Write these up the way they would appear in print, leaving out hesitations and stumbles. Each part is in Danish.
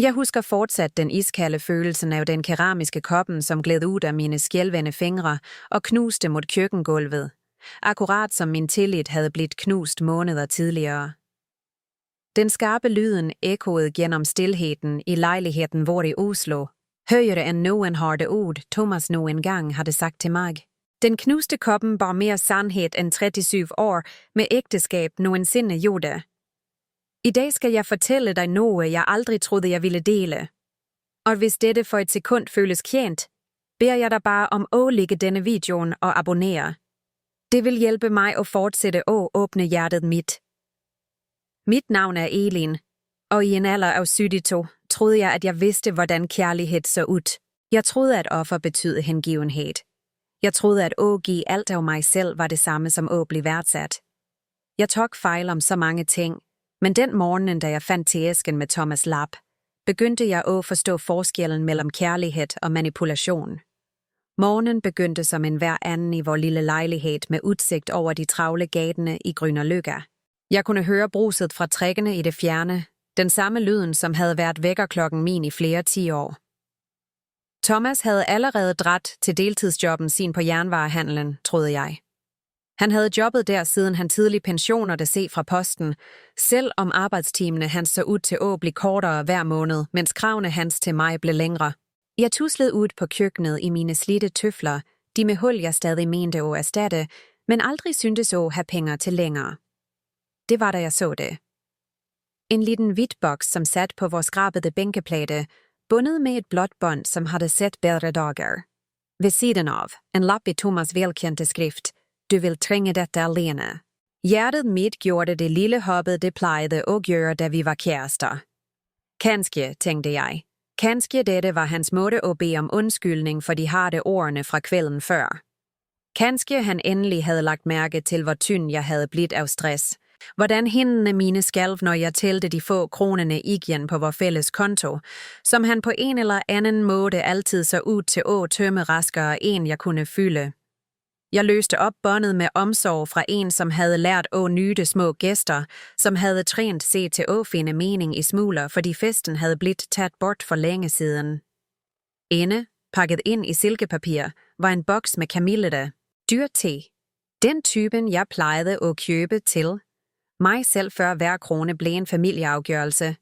Jeg husker fortsat den iskalde følelsen af den keramiske koppen, som gled ud af mine skælvende fingre og knuste mod køkkengulvet, akkurat som min tillid havde blivet knust måneder tidligere. Den skarpe lyden ekkoede gennem stilheden i lejligheden hvor i Oslo, højere end nogen harde ord Thomas nu engang havde sagt til mig. Den knuste koppen bar mere sandhed end 37 år med ægteskab nogensinde gjorde. I dag skal jeg fortælle dig noget, jeg aldrig troede, jeg ville dele. Og hvis dette for et sekund føles kendt, beder jeg dig bare om at like denne videoen og abonnere. Det vil hjælpe mig at fortsætte at åbne hjertet mit. Mit navn er Elin, og i en alder af 72 troede jeg, at jeg vidste, hvordan kærlighed så ud. Jeg troede, at offer betød hengivenhed. Jeg troede, at at give alt af mig selv var det samme som at blive værdsat. Jeg tog fejl om så mange ting, men den morgen, da jeg fandt tæsken med Thomas' lap, begyndte jeg at forstå forskellen mellem kærlighed og manipulation. Morgenen begyndte som en hver anden i vor lille lejlighed med udsigt over de travle gatene i Grünerløkka. Jeg kunne høre bruset fra trækkene i det fjerne, den samme lyden, som havde været vækkerklokken min i flere 10 år. Thomas havde allerede dratt til deltidsjobben sin på jernvarehandlen, troede jeg. Han havde jobbet der siden han tidlig pensionerede se fra posten, selv om arbejdstimene hans så ud til at blive kortere hver måned, mens kravene hans til mig blev længere. Jeg tuslede ud på køkkenet i mine slidte tøfler, de med hul jeg stadig mente at erstatte, men aldrig syntes at have penge til længere. Det var da jeg så det. En liten hvid boks, som sat på vores skrabede bænkeplade, bundet med et blåt bånd, som havde set bedre dager. Ved siden af, en lapp i Thomas' velkendte skrift, du vil trænge dette alene. Hjertet mit gjorde det lille hoppet det plejede at gøre, da vi var kærester. Kanskje, tænkte jeg. Kanskje dette var hans måde at bede om undskyldning for de harde ordene fra kvælden før. Kanskje han endelig havde lagt mærke til, hvor tynd jeg havde blivet af stress. Hvordan hænderne mine skalv, når jeg tælte de få kronerne igen på vor fælles konto, som han på en eller anden måde altid så ud til at tømme raskere en jeg kunne fylde. Jeg løste op båndet med omsorg fra en, som havde lært at nyde små gæster, som havde trænet se til at finde mening i smuler, fordi festen havde blivet taget bort for længe siden. Inde, pakket ind i silkepapir, var en boks med kamillete, dyr te. Den typen, jeg plejede at købe til mig selv før hver krone blev en familieafgørelse.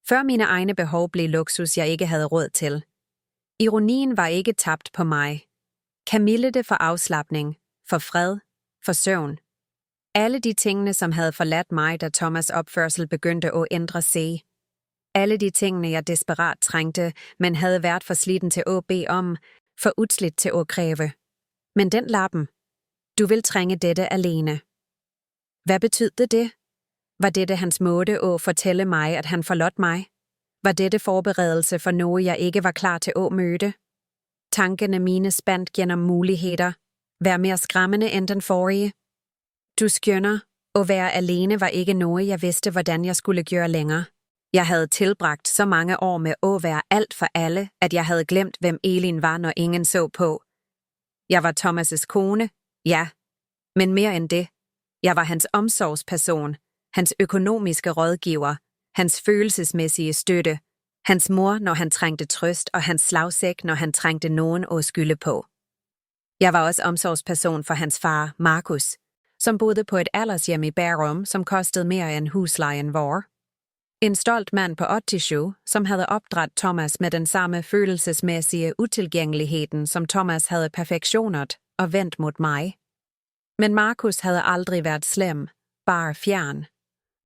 Før mine egne behov blev luksus, jeg ikke havde råd til. Ironien var ikke tabt på mig. Kamillete for afslapning, for fred, for søvn. Alle de tingene, som havde forladt mig, da Thomas' opførsel begyndte at ændre sig. Alle de tingene, jeg desperat trængte, men havde været for sliden til at bede om, for udslidt til at kræve. Men den lappen. Du vil trænge dette alene. Hvad betød det? Var dette hans måde at fortælle mig, at han forlod mig? Var dette forberedelse for noget, jeg ikke var klar til at møde? Tankene mine spændt gennem muligheder. Vær mere skræmmende end den forrige. Du skønner, at være alene var ikke noget, jeg vidste, hvordan jeg skulle gøre længere. Jeg havde tilbragt så mange år med at være alt for alle, at jeg havde glemt, hvem Elin var, når ingen så på. Jeg var Thomas' kone, ja, men mere end det. Jeg var hans omsorgsperson, hans økonomiske rådgiver, hans følelsesmæssige støtte, hans mor, når han trængte trøst, og hans slagsæk, når han trængte nogen at skylde på. Jeg var også omsorgsperson for hans far, Markus, som boede på et aldershjem i Bærum, som kostede mere end huslejen vor. En stolt mand på 87, som havde opdraget Thomas med den samme følelsesmæssige utilgængeligheden, som Thomas havde perfektioneret og vendt mod mig. Men Markus havde aldrig været slem, bare fjern.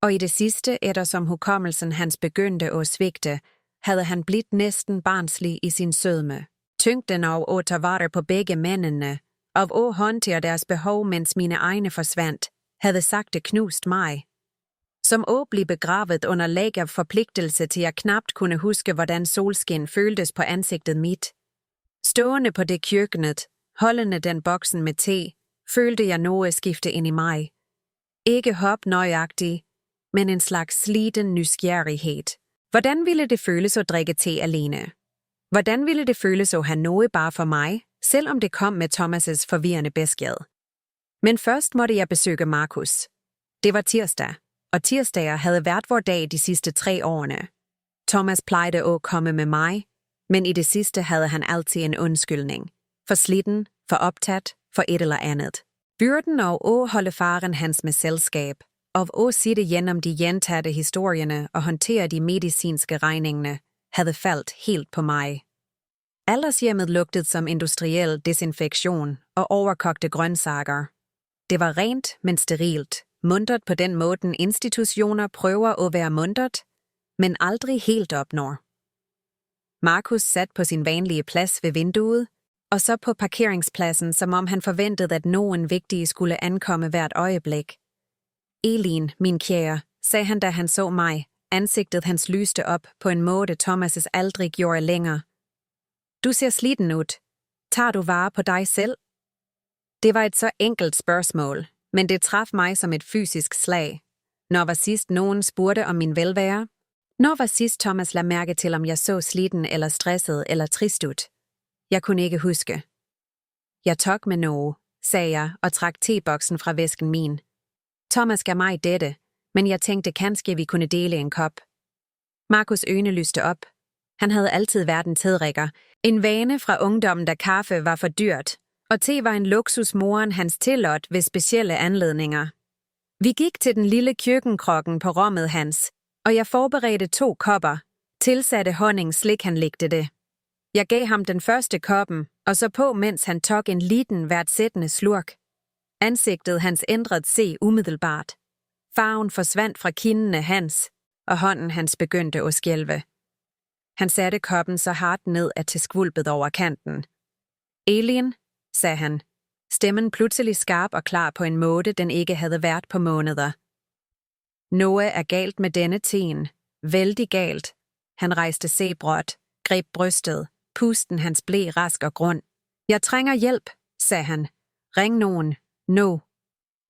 Og i det sidste, eftersom hukommelsen hans begyndte at svigte, havde han blivet næsten barnslig i sin sødme. Tyngden af at tage vare på begge mændene, af at håndtere deres behov, mens mine egne forsvandt, havde sagte knust mig. Som at blive begravet under lag af forpligtelse til jeg knapt kunne huske, hvordan solskin føltes på ansigtet mit. Stående på det køkkenet, holdende den boksen med te, følte jeg noget skifte ind i mig. Ikke hop nøjagtig, men en slags sliden nysgerrighed. Hvordan ville det føles at drikke te alene? Hvordan ville det føles at have noget bare for mig, selvom det kom med Thomas' forvirrende besked? Men først måtte jeg besøge Markus. Det var tirsdag, og tirsdager havde været vor dag de sidste 3 årene. Thomas plejede at komme med mig, men i det sidste havde han altid en undskyldning. For slitten, for optaget, for et eller andet. Byrden af at holde faren hans med selskab, og at sitte gennem de gentagte historierne og håndtere de medicinske regningerne, havde faldt helt på mig. Aldershjemmet lugtede som industriel desinfektion og overkogte grøntsager. Det var rent, men sterilt, muntert på den måden institutioner prøver at være muntert, men aldrig helt opnår. Markus sat på sin vanlige plads ved vinduet, og så på parkeringspladsen, som om han forventede, at nogen vigtige skulle ankomme hvert øjeblik. Elin, min kære, sagde han, da han så mig. Ansigtet hans lyste op på en måde, Thomas' aldrig gjorde længere. Du ser sliten ud. Tager du vare på dig selv? Det var et så enkelt spørgsmål, men det traf mig som et fysisk slag. Når var sidst nogen spurgte om min velvære? Når var sidst Thomas lagde mærke til, om jeg så sliten eller stresset eller trist ud? Jeg kunne ikke huske. Jeg tog med noget, sagde jeg og trak teboksen fra væsken min. Thomas gav mig dette, men jeg tænkte kanskje vi kunne dele en kop. Markus' øjne lyste op. Han havde altid været en tedrikker, en vane fra ungdommen, da kaffe var for dyrt, og te var en luksus moren hans tillod ved specielle anledninger. Vi gik til den lille køkkenkrokken på rummet hans, og jeg forberedte 2 kopper, tilsatte honning slik han likte det. Jeg gav ham den første koppen, og så på mens han tog en liten værdsættende slurk. Ansigtet hans ændrede sig umiddelbart. Farven forsvandt fra kindene hans, og hånden hans begyndte at skælve. Han satte koppen så hardt ned, at det skvulpede over kanten. Elin, sagde han, stemmen pludselig skarp og klar på en måde, den ikke havde været på måneder. Noget er galt med denne teen. Vældig galt. Han rejste sig bråt, greb brystet. Pusten hans blev rask og grund. Jeg trænger hjælp, sagde han. Ring nogen. No.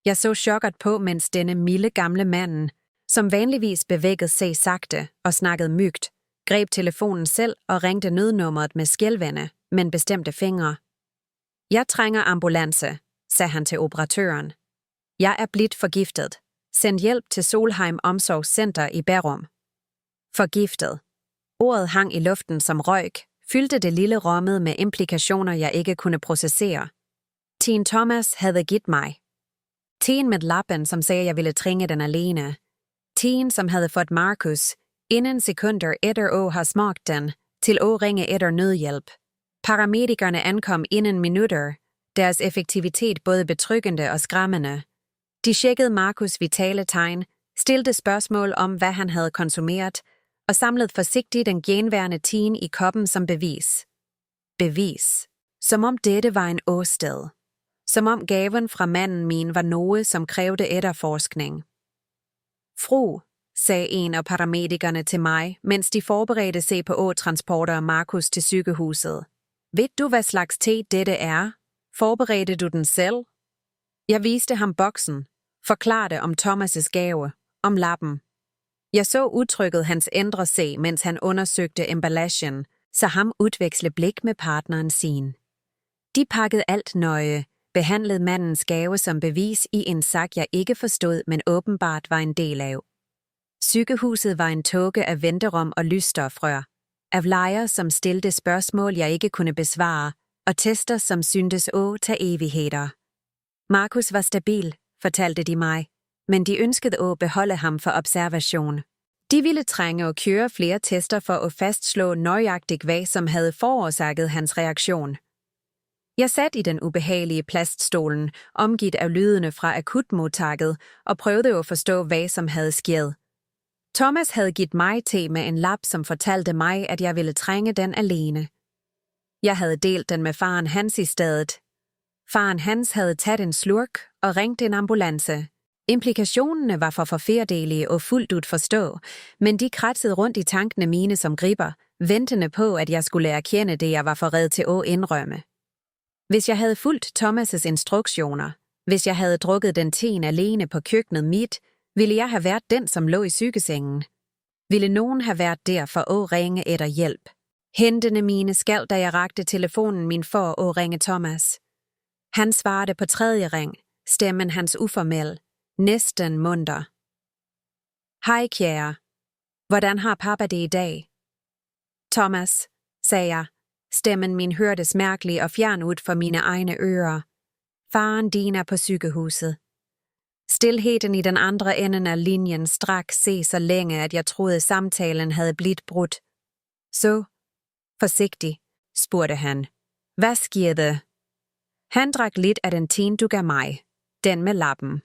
Jeg så chokket på, mens denne milde gamle manden, som vanligvis bevægede sig sagte og snakkede mygt, greb telefonen selv og ringte nødnummeret med skælvende, men bestemte fingre. Jeg trænger ambulance, sagde han til operatøren. Jeg er blidt forgiftet. Send hjælp til Solheim Omsorgscenter i Bærum. Forgiftet. Ordet hang i luften som røg, fyldte det lille rummet med implikationer, jeg ikke kunne processere. Teen Thomas havde givet mig. Teen med lappen, som sagde, jeg ville tringe den alene. Teen, som havde fået Markus, inden sekunder efter at have smagt den, til at ringe efter nødhjælp. Paramedikerne ankom inden minutter, deres effektivitet både betryggende og skræmmende. De tjekkede Markus' vitale tegn, stillede spørgsmål om, hvad han havde konsumeret, og samlede forsigtigt den genværende teen i koppen som bevis. Bevis. Som om dette var en åsted. Som om gaven fra manden min var noget, som krævede efterforskning. Fru, sagde en af paramedikerne til mig, mens de forberedte sig på at transportere Markus til sygehuset. Ved du, hvad slags te dette er? Forberedte du den selv? Jeg viste ham boksen, forklarede om Thomas' gave, om lappen. Jeg så udtrykket hans ændre sig, mens han undersøgte emballagen, så ham udveksle blik med partneren sin. De pakkede alt nøje, behandlede mandens gave som bevis i en sag, jeg ikke forstod, men åbenbart var en del af. Sygehuset var en tåge af venterum og lysstofrør, af lejer, som stillede spørgsmål, jeg ikke kunne besvare, og tester, som syntes at tage evigheder. Markus var stabil, fortalte de mig, men de ønskede at beholde ham for observation. De ville trænge at køre flere tester for at fastslå nøjagtigt, hvad som havde forårsaget hans reaktion. Jeg satte i den ubehagelige plaststolen, omgivet af lydene fra akutmodtaget, og prøvede at forstå, hvad som havde sket. Thomas havde givet mig te med en lap, som fortalte mig, at jeg ville trænge den alene. Jeg havde delt den med faren hans i stedet. Faren hans havde taget en slurk og ringt en ambulance. Implikationerne var for forfærdelige og fuldt ud forstå, men de kradsede rundt i tankene mine som griber, ventende på, at jeg skulle erkende det, jeg var for red til at indrømme. Hvis jeg havde fulgt Thomas' instruktioner, hvis jeg havde drukket den teen alene på køkkenet mit, ville jeg have været den, som lå i sygesengen. Ville nogen have været der for at ringe efter hjælp. Hændene mine skalv, da jeg rakte telefonen min for at ringe Thomas. Han svarede på 3. ring, stemmen hans uformel, næsten munter. Hej kære. Hvordan har pappa det i dag? Thomas, sagde jeg. Stemmen min hørtes mærkelig og fjern ud for mine egne ører. Faren din er på sygehuset. Stilheden i den andre enden af linjen strak se så længe, at jeg troede samtalen havde blivet brudt. Så, forsigtig, spurgte han. Hvad skete? Han drak lidt af den tin, du gav mig. Den med lappen.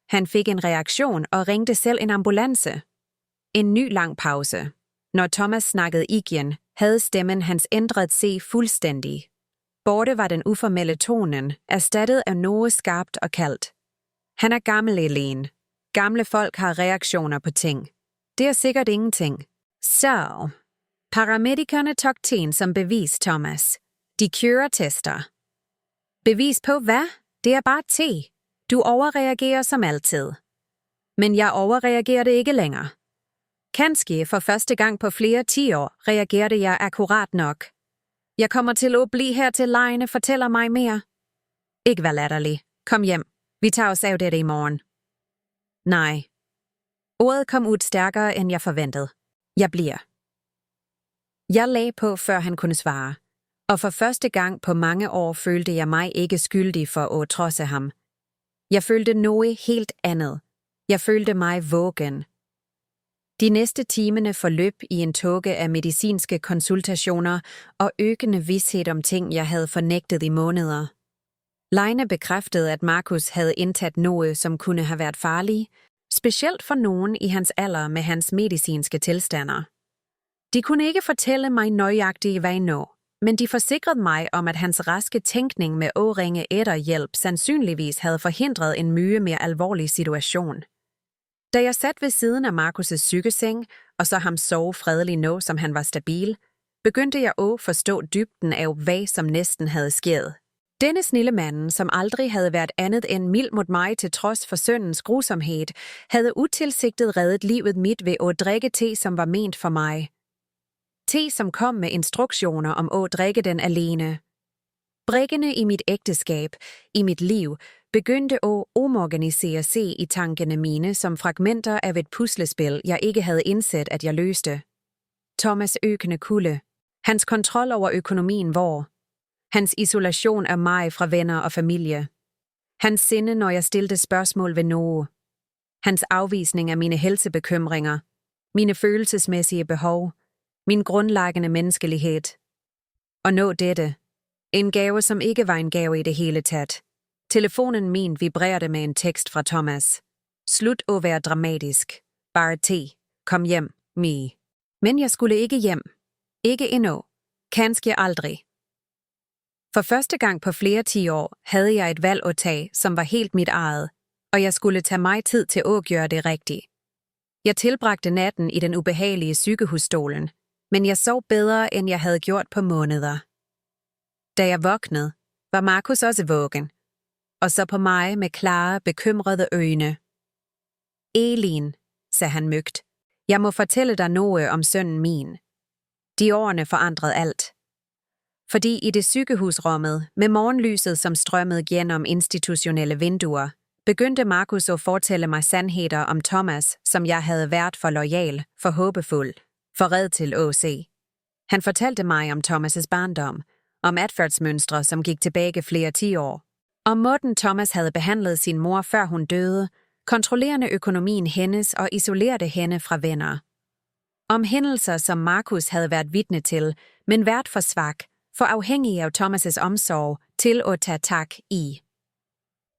Han fik en reaktion og ringte selv en ambulance. En ny lang pause. Når Thomas snakkede igen, havde stemmen hans ændret sig fuldstændig. Borte var den uformelle tonen, erstattet af noget skarpt og kaldt. Han er gammel, Eileen. Gamle folk har reaktioner på ting. Det er sikkert ingenting. Så, paramedikerne tog tin som bevis, Thomas. De kører tester. Bevis på hvad? Det er bare te. Du overreagerer som altid. Men jeg overreagerede ikke længere. Kanskje for første gang på flere 10 år reagerede jeg akkurat nok. Jeg kommer til at blive her til lejene, fortæller mig mere. Ikke vær latterlig. Kom hjem. Vi tager os af det i morgen. Nej. Ordet kom ud stærkere, end jeg forventede. Jeg bliver. Jeg lagde på, før han kunne svare. Og for første gang på mange år følte jeg mig ikke skyldig for at trodse ham. Jeg følte noget helt andet. Jeg følte mig vågen. De næste timerne forløb i en tåge af medicinske konsultationer og øgende vished om ting, jeg havde fornægtet i måneder. Lejene bekræftede, at Markus havde indtaget noget, som kunne have været farligt, specielt for nogen i hans alder med hans medicinske tilstander. De kunne ikke fortælle mig nøjagtigt, hvad nå, men de forsikrede mig om, at hans raske tænkning med årringe etterhjælp sandsynligvis havde forhindret en mye mere alvorlig situation. Da jeg satte ved siden af Markus' sykeseng, og så ham sove fredelig nå, som han var stabil, begyndte jeg at forstå dybden af, hvad som næsten havde sket. Denne snille manden, som aldrig havde været andet end mild mod mig til trods for sønnens grusomhed, havde utilsigtet reddet livet mit ved at drikke te, som var ment for mig. Te, som kom med instruktioner om at drikke den alene. Brikkerne i mit ægteskab, i mit liv, begyndte at omorganisere sig i tankene mine som fragmenter af et puslespil, jeg ikke havde indset, at jeg løste. Thomas' økende kulde. Hans kontrol over økonomien hvor. Hans isolation af mig fra venner og familie. Hans sinde, når jeg stillede spørgsmål ved noget. Hans afvisning af mine helsebekymringer. Mine følelsesmæssige behov. Min grundlæggende menneskelighed. Og nå dette. En gave, som ikke var en gave i det hele taget. Telefonen min vibrerede med en tekst fra Thomas. Slut at være dramatisk. Bare te. Kom hjem, me. Men jeg skulle ikke hjem. Ikke endnu. Kanskje aldrig. For første gang på flere 10 år havde jeg et valg at tage, som var helt mit eget, og jeg skulle tage mig tid til at gøre det rigtigt. Jeg tilbragte natten i den ubehagelige sygehusstolen, men jeg sov bedre, end jeg havde gjort på måneder. Da jeg vågnede, var Markus også vågen, og så på mig med klare, bekymrede øjne. Eileen, sagde han mygt, jeg må fortælle dig noget om sønnen min. De årene forandrede alt. Fordi i det sygehusrummet, med morgenlyset som strømmede gennem institutionelle vinduer, begyndte Markus at fortælle mig sandheder om Thomas, som jeg havde været for loyal, for håbefuld, for red til at se. Han fortalte mig om Thomas' barndom, om adfærdsmønstre, som gik tilbage flere 10 år, om måden Thomas havde behandlet sin mor, før hun døde, kontrollerende økonomien hendes og isolerede hende fra venner. Om hændelser, som Markus havde været vidne til, men været for svag, for afhængig af Thomas' omsorg, til at tage tak i.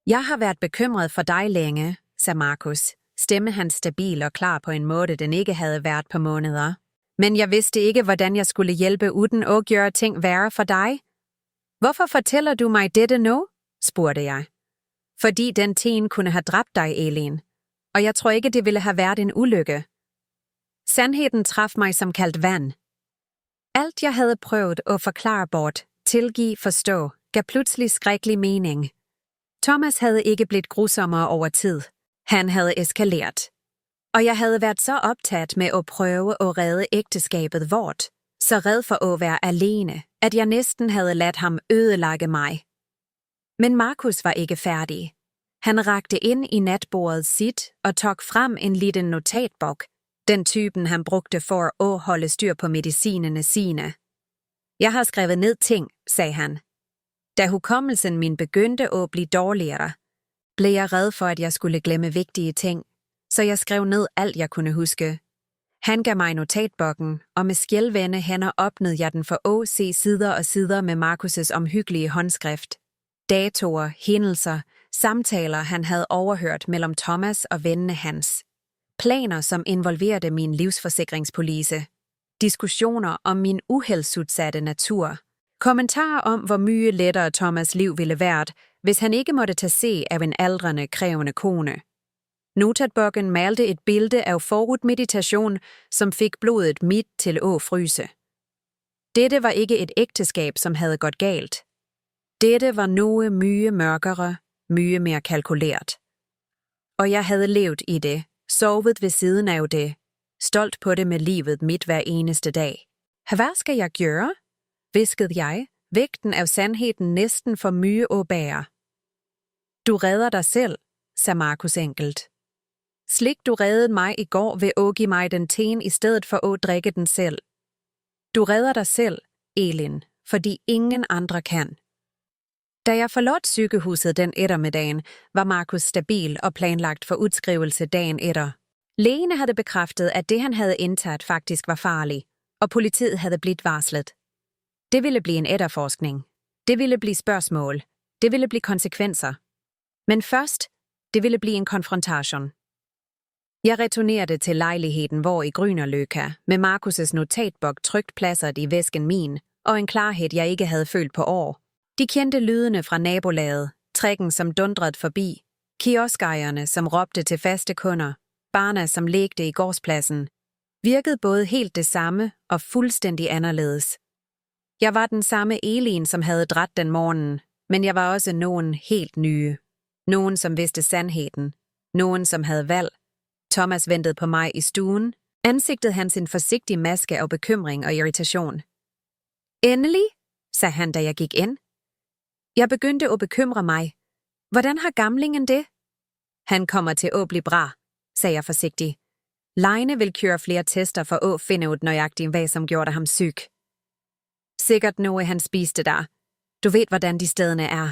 Jeg har været bekymret for dig længe, sagde Markus, stemme hans stabil og klar på en måde, den ikke havde været på måneder. Men jeg vidste ikke, hvordan jeg skulle hjælpe uden at gøre ting værre for dig. Hvorfor fortæller du mig dette nu? Spurgte jeg. Fordi den teen kunne have dræbt dig, Eileen. Og jeg tror ikke, det ville have været en ulykke. Sandheden traf mig som kaldt vand. Alt jeg havde prøvet at forklare bort, tilgive, forstå, gav pludselig skrækkelig mening. Thomas havde ikke blivet grusommere over tid. Han havde eskaleret. Og jeg havde været så optaget med at prøve at redde ægteskabet vort, så red for at være alene, at jeg næsten havde ladt ham ødelægge mig. Men Markus var ikke færdig. Han rakte ind i natbordet sit og tog frem en lille notatbog, Den typen, han brugte for at holde styr på medicinerne sine. Jeg har skrevet ned ting, sagde han. Da hukommelsen min begyndte at blive dårligere, blev jeg red for, at jeg skulle glemme vigtige ting, så jeg skrev ned alt, jeg kunne huske. Han gav mig notatbokken, og med skælvende hænder åbnede jeg den for at se sider og sider med Markus' omhyggelige håndskrift. Datoer, hændelser, samtaler han havde overhørt mellem Thomas og vennene hans. Planer, som involverede min livsforsikringspolice. Diskussioner om min uheldsudsatte natur. Kommentarer om, hvor mye lettere Thomas' liv ville være, hvis han ikke måtte tage se af en aldrende, krævende kone. Notatbokken malte et billede af forudmeditation, som fik blodet mit til at fryse. Dette var ikke et ægteskab, som havde gået galt. Dette var noget mye mørkere, mye mere kalkuleret. Og jeg havde levet i det, sovet ved siden af det, stolt på det med livet mit hver eneste dag. Hvad skal jeg gøre? Hviskede jeg, vægten af sandheden næsten for mye at bære. Du redder dig selv, sagde Markus enkelt. Slik du reddede mig i går ved at give mig den teen i stedet for at drikke den selv. Du redder dig selv, Elin, fordi ingen andre kan. Da jeg forlod sygehuset den eftermiddagen, var Markus stabil og planlagt for udskrivelse dagen efter. Lægene havde bekræftet, at det han havde indtaget faktisk var farligt, og politiet havde blivet varslet. Det ville blive en efterforskning. Det ville blive spørgsmål. Det ville blive konsekvenser. Men først, det ville blive en konfrontation. Jeg returnerede til lejligheden, hvor i Grünerløkka, med Markus' notatbog trygt pladseret i væsken min, og en klarhed, jeg ikke havde følt på år. De kendte lydene fra nabolaget, trækken som dundrede forbi, kioskejerne, som råbte til faste kunder, barna, som lekte i gårdspladsen, virkede både helt det samme og fuldstændig anderledes. Jeg var den samme Elin, som havde dræt den morgen, men jeg var også nogen helt nye. Nogen, som vidste sandheden. Nogen, som havde valg. Thomas ventede på mig i stuen. Ansigtet hans en forsigtig maske af bekymring og irritation. Endelig, sagde han, da jeg gik ind. Jeg begyndte at bekymre mig. Hvordan har gamlingen det? Han kommer til at blive bra, sagde jeg forsigtigt. Leine vil køre flere tester for at finde ud nøjagtigt, hvad som gjorde ham syg. Sikkert noget, han spiste der. Du ved, hvordan de stederne er.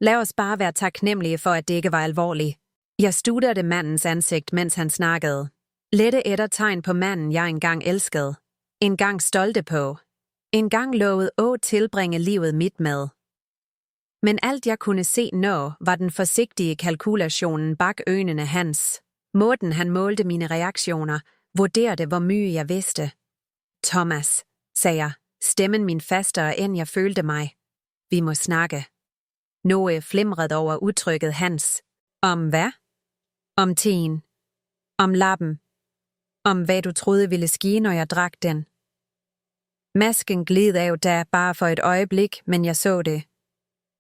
Lad os bare være taknemmelige for, at det ikke var alvorligt. Jeg studerede mandens ansigt, mens han snakkede. Lette etter tegn på manden, jeg engang elskede. Engang stolte på. Engang lovede at tilbringe livet mit med. Men alt jeg kunne se nå, var den forsigtige kalkulationen bag øjnene hans. Måden han målte mine reaktioner, vurderede hvor mye jeg vidste. Thomas, sagde jeg, stemmen min fastere end jeg følte mig. Vi må snakke. Noget flimrede over udtrykket hans. Om hvad? Om teen. Om lappen. Om hvad du troede ville ske, når jeg drak den. Masken gled af da bare for et øjeblik, men jeg så det.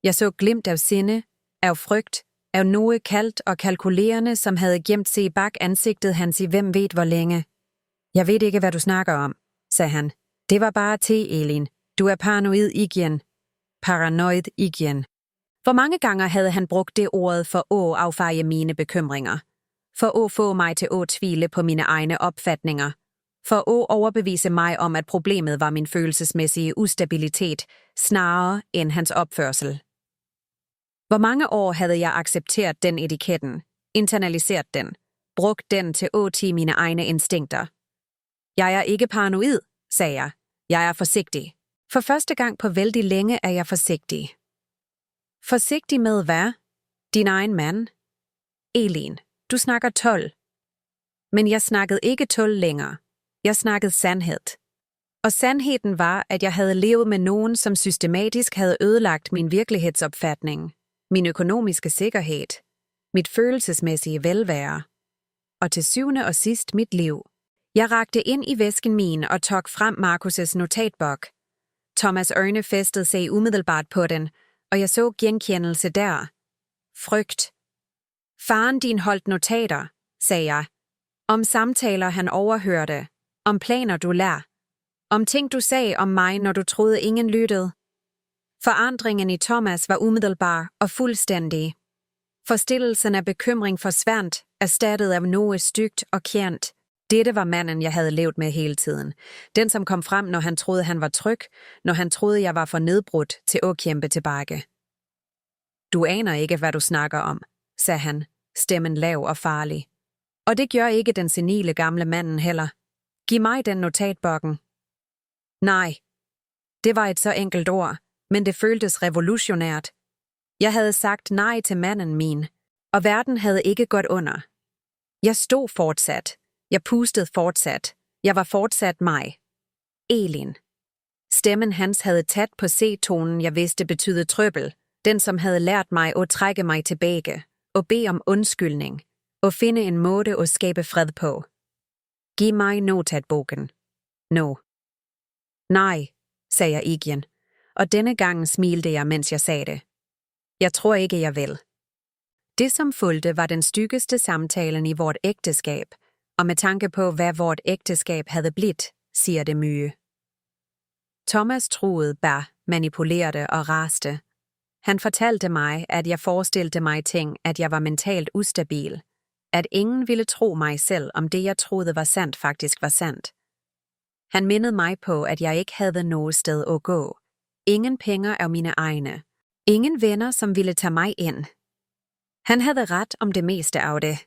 Jeg så glimt af sinde, af frygt, af noget kaldt og kalkulerende, som havde gemt sig bag ansigtet hans i hvem ved hvor længe. Jeg ved ikke, hvad du snakker om, sagde han. Det var bare Elin. Du er paranoid igen. Paranoid igen. Hvor mange gange havde han brugt det ord for at affeje mine bekymringer? For at få mig til at tvivle på mine egne opfatninger? For at overbevise mig om, at problemet var min følelsesmæssige ustabilitet, snarere end hans opførsel. Hvor mange år havde jeg accepteret den etiketten, internaliseret den, brugt den til at tige mine egne instinkter? Jeg er ikke paranoid, sagde jeg. Jeg er forsigtig. For første gang på vældig længe er jeg forsigtig. Forsigtig med hvad? Din egen mand? Elin, du snakker 12. Men jeg snakkede ikke 12 længere. Jeg snakkede sandhed. Og sandheden var, at jeg havde levet med nogen, som systematisk havde ødelagt min virkelighedsopfatning, min økonomiske sikkerhed, mit følelsesmæssige velvære, og til syvende og sidst mit liv. Jeg rakte ind i væsken min og tog frem Markus' notatbog. Thomas' øjne fæstede sig umiddelbart på den, og jeg så genkendelse der. Frygt. Faren din holdt notater, sagde jeg. Om samtaler han overhørte. Om planer du lær. Om ting du sagde om mig, når du troede ingen lyttede. Forandringen i Thomas var umiddelbar og fuldstændig. Forstillelsen af bekymring forsvandt, erstattet af noget stygt og kendt. Dette var manden, jeg havde levet med hele tiden. Den, som kom frem, når han troede, han var tryg, når han troede, jeg var for nedbrudt til at kæmpe tilbage. Du aner ikke, hvad du snakker om, sagde han, stemmen lav og farlig. Og det gør ikke den senile gamle manden heller. Giv mig den notatbokken. Nej. Det var et så enkelt ord, men det føltes revolutionært. Jeg havde sagt nej til manden min, og verden havde ikke gått under. Jeg stod fortsat. Jeg pustede fortsat. Jeg var fortsat mig. Elin. Stemmen hans havde tæt på C-tonen, jeg vidste betydde trøbbel. Den, som havde lært mig at trække mig tilbage, og bede om undskyldning, og finde en måde at skabe fred på. Giv mig notatbogen. No. Nej, sagde jeg igen, og denne gang smilte jeg, mens jeg sagde det. Jeg tror ikke, jeg vil. Det, som fulgte, var den styggeste samtalen i vort ægteskab, og med tanke på, hvad vort ægteskab havde blivet, siger det mye. Thomas truede, manipulerede og raste. Han fortalte mig, at jeg forestilte mig ting, at jeg var mentalt ustabil, at ingen ville tro mig selv, om det, jeg troede var sandt, faktisk var sandt. Han mindede mig på, at jeg ikke havde noget sted at gå. Ingen penge af mine egne. Ingen venner, som ville tage mig ind. Han havde ret om det meste af det.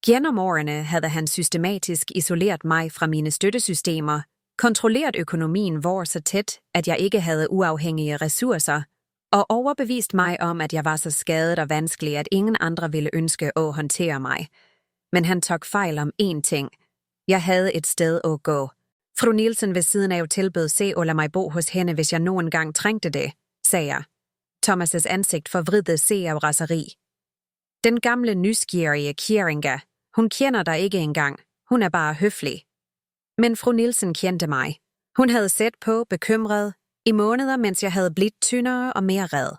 Gennem årene havde han systematisk isoleret mig fra mine støttesystemer, kontrolleret økonomien vor så tæt, at jeg ikke havde uafhængige ressourcer, og overbevist mig om, at jeg var så skadet og vanskelig, at ingen andre ville ønske at håndtere mig. Men han tog fejl om én ting. Jeg havde et sted at gå. Fru Nielsen ved siden af tilbød se og lade mig bo hos hende, hvis jeg nogen gang trængte det, sagde jeg. Thomas' ansigt forvridede se af raseri. Den gamle nysgerrige Kjeringa, hun kender dig ikke engang. Hun er bare høflig. Men fru Nielsen kendte mig. Hun havde set på, bekymret, i måneder, mens jeg havde blivet tyndere og mere red.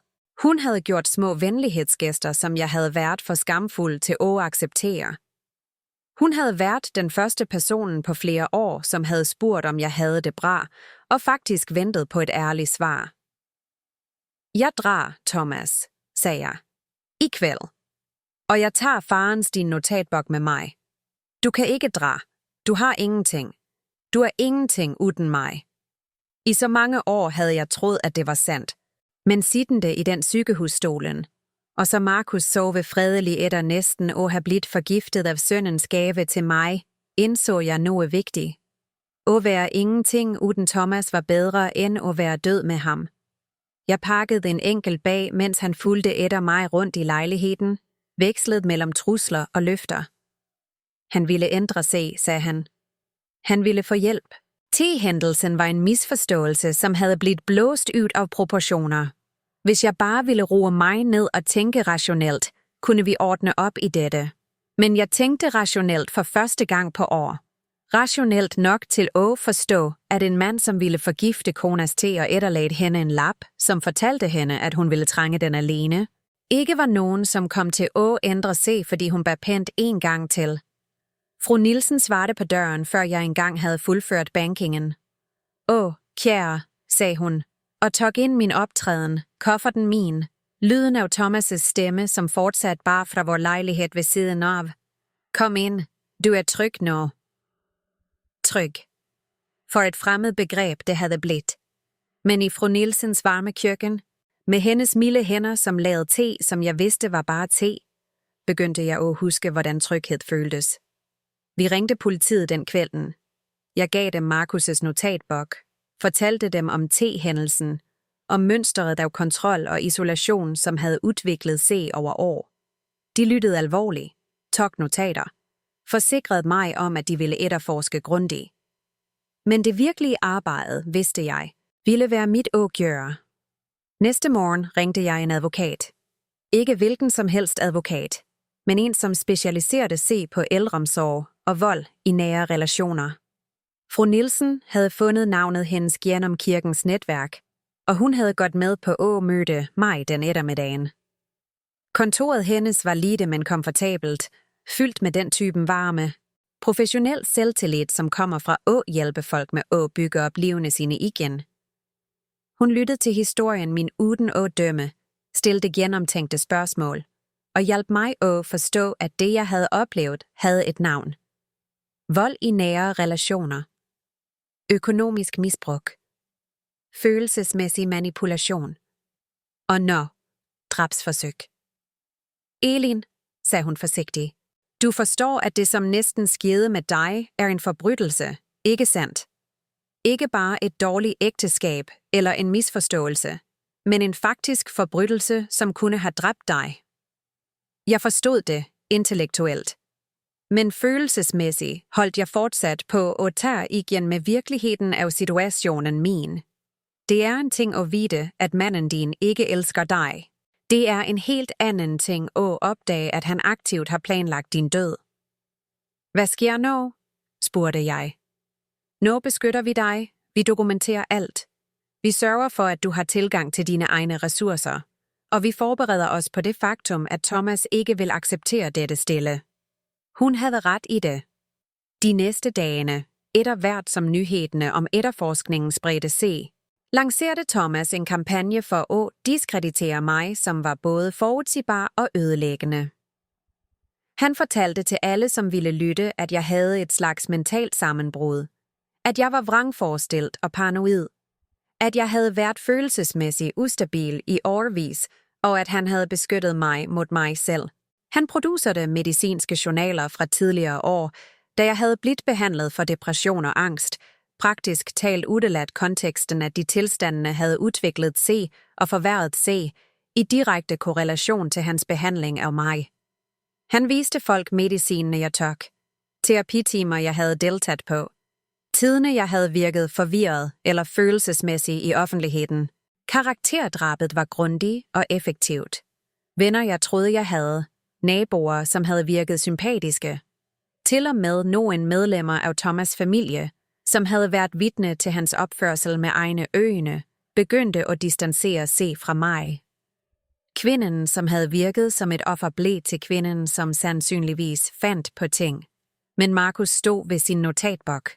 Hun havde gjort små venlighedsgæster, som jeg havde været for skamfuld til at acceptere. Hun havde været den første personen på flere år, som havde spurgt, om jeg havde det bra, og faktisk ventet på et ærligt svar. Jeg drar, Thomas, sagde jeg. I kvæld. Og jeg tager farens din notatbog med mig. Du kan ikke dra. Du har ingenting. Du er ingenting uden mig. I så mange år havde jeg troet, at det var sandt. Men siddende i den sygehusstolen, og så Markus sove fredeligt etter næsten at have blivet forgiftet af sønnens gave til mig, indså jeg noget vigtigt. At være ingenting uden Thomas var bedre end at være død med ham. Jeg pakkede en enkelt bag, mens han fulgte etter mig rundt i lejligheden, vekslet mellem trusler og løfter. Han ville ændre sig, sagde han. Han ville få hjælp. T-hændelsen var en misforståelse, som havde blivet blåst ud af proportioner. Hvis jeg bare ville roe mig ned og tænke rationelt, kunne vi ordne op i dette. Men jeg tænkte rationelt for første gang på år. Rationelt nok til at forstå, at en mand, som ville forgifte konas te og efterlade hende en lap, som fortalte hende, at hun ville trænge den alene, ikke var nogen, som kom til at ændre sig, fordi hun bar pænt en gang til. Fru Nielsen svarte på døren, før jeg engang havde fuldført bankingen. Kære, sagde hun, og tog ind min optræden, kufferten min, lyden af Thomas' stemme, som fortsat bare fra vor lejlighed ved siden af. Kom ind, du er tryg nu. Tryg. For et fremmed begreb det havde blivet. Men i fru Nielsens varme køkken, med hendes milde hænder, som lavede te, som jeg vidste var bare te, begyndte jeg at huske, hvordan tryghed føltes. Vi ringte politiet den kvelden. Jeg gav dem Markus' notatbog, fortalte dem om T-hændelsen, om mønstret af kontrol og isolation, som havde udviklet sig over år. De lyttede alvorligt, tog notater, forsikrede mig om, at de ville efterforske grundigt. Men det virkelige arbejde, vidste jeg, ville være mit at gøre. Næste morgen ringte jeg en advokat. Ikke hvilken som helst advokat, men en, som specialiserede sig på ældreomsorg og vold i nære relationer. Fru Nielsen havde fundet navnet hendes gennem kirkens netværk, og hun havde gået med på at møde mig den eftermiddagen. Kontoret hendes var lite, men komfortabelt, fyldt med den typen varme, professionel selvtillid, som kommer fra at hjælpe folk med at bygge op livene sine igen. Hun lyttede til historien min uden at dømme, stillede gennemtænkte spørgsmål, og hjalp mig at forstå, at det, jeg havde oplevet, havde et navn. vold i nære relationer, økonomisk misbrug, følelsesmæssig manipulation og drabsforsøg. Elin, sagde hun forsigtigt, du forstår, at det som næsten skete med dig er en forbrydelse, ikke sandt? Ikke bare et dårligt ægteskab eller en misforståelse, men en faktisk forbrydelse, som kunne have dræbt dig. Jeg forstod det intellektuelt, men følelsesmæssigt holdt jeg fortsat på at tage igen med virkeligheden af situationen min. Det er en ting at vide, at manden din ikke elsker dig. Det er en helt anden ting at opdage, at han aktivt har planlagt din død. Hvad sker nu? Spurgte jeg. Nu beskytter vi dig. Vi dokumenterer alt. Vi sørger for, at du har tilgang til dine egne ressourcer. Og vi forbereder os på det faktum, at Thomas ikke vil acceptere dette stille. Hun havde ret i det. De næste dagene, et af hvert som nyhederne om efterforskningen spredte sig, lancerede Thomas en kampagne for at diskreditere mig, som var både forudsigbar og ødelæggende. Han fortalte til alle, som ville lytte, at jeg havde et slags mentalt sammenbrud, at jeg var vrangforestillet og paranoid, at jeg havde været følelsesmæssigt ustabil i årevis, og at han havde beskyttet mig mod mig selv. Han producerede medicinske journaler fra tidligere år, da jeg havde blivet behandlet for depression og angst, praktisk talt udeladt konteksten, at de tilstandene havde udviklet sig og forværret sig i direkte korrelation til hans behandling af mig. Han viste folk medicinene, jeg tog, terapitimer, jeg havde deltaget på, tiderne, jeg havde virket forvirret eller følelsesmæssigt i offentligheden. Karakterdrabet var grundigt og effektivt. Venner, jeg troede, jeg havde. Naboer, som havde virket sympatiske. Til og med nogle medlemmer af Thomas' familie, som havde været vidne til hans opførsel med egne øjne, begyndte at distancere sig fra mig. Kvinden, som havde virket som et offer, blev til kvinden, som sandsynligvis fandt på ting. Men Markus stod ved sin notatbok.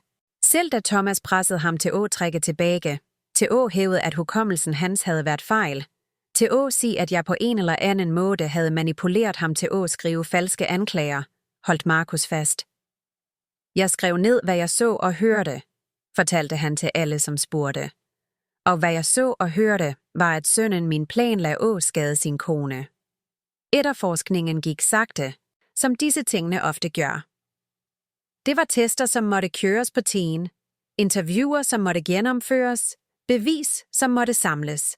Selv da Thomas pressede ham til at trække tilbage, til at hævde, at hukommelsen hans havde været fejl, til at sige, at jeg på en eller anden måde havde manipuleret ham til at skrive falske anklager, holdt Markus fast. Jeg skrev ned, hvad jeg så og hørte, fortalte han til alle, som spurgte. Og hvad jeg så og hørte, var, at sønnen min planlagde at skade sin kone. Efterforskningen gik sagte, som disse tingene ofte gør. Det var tester, som måtte køres på tiden, interviewer, som måtte gennemføres, bevis, som måtte samles.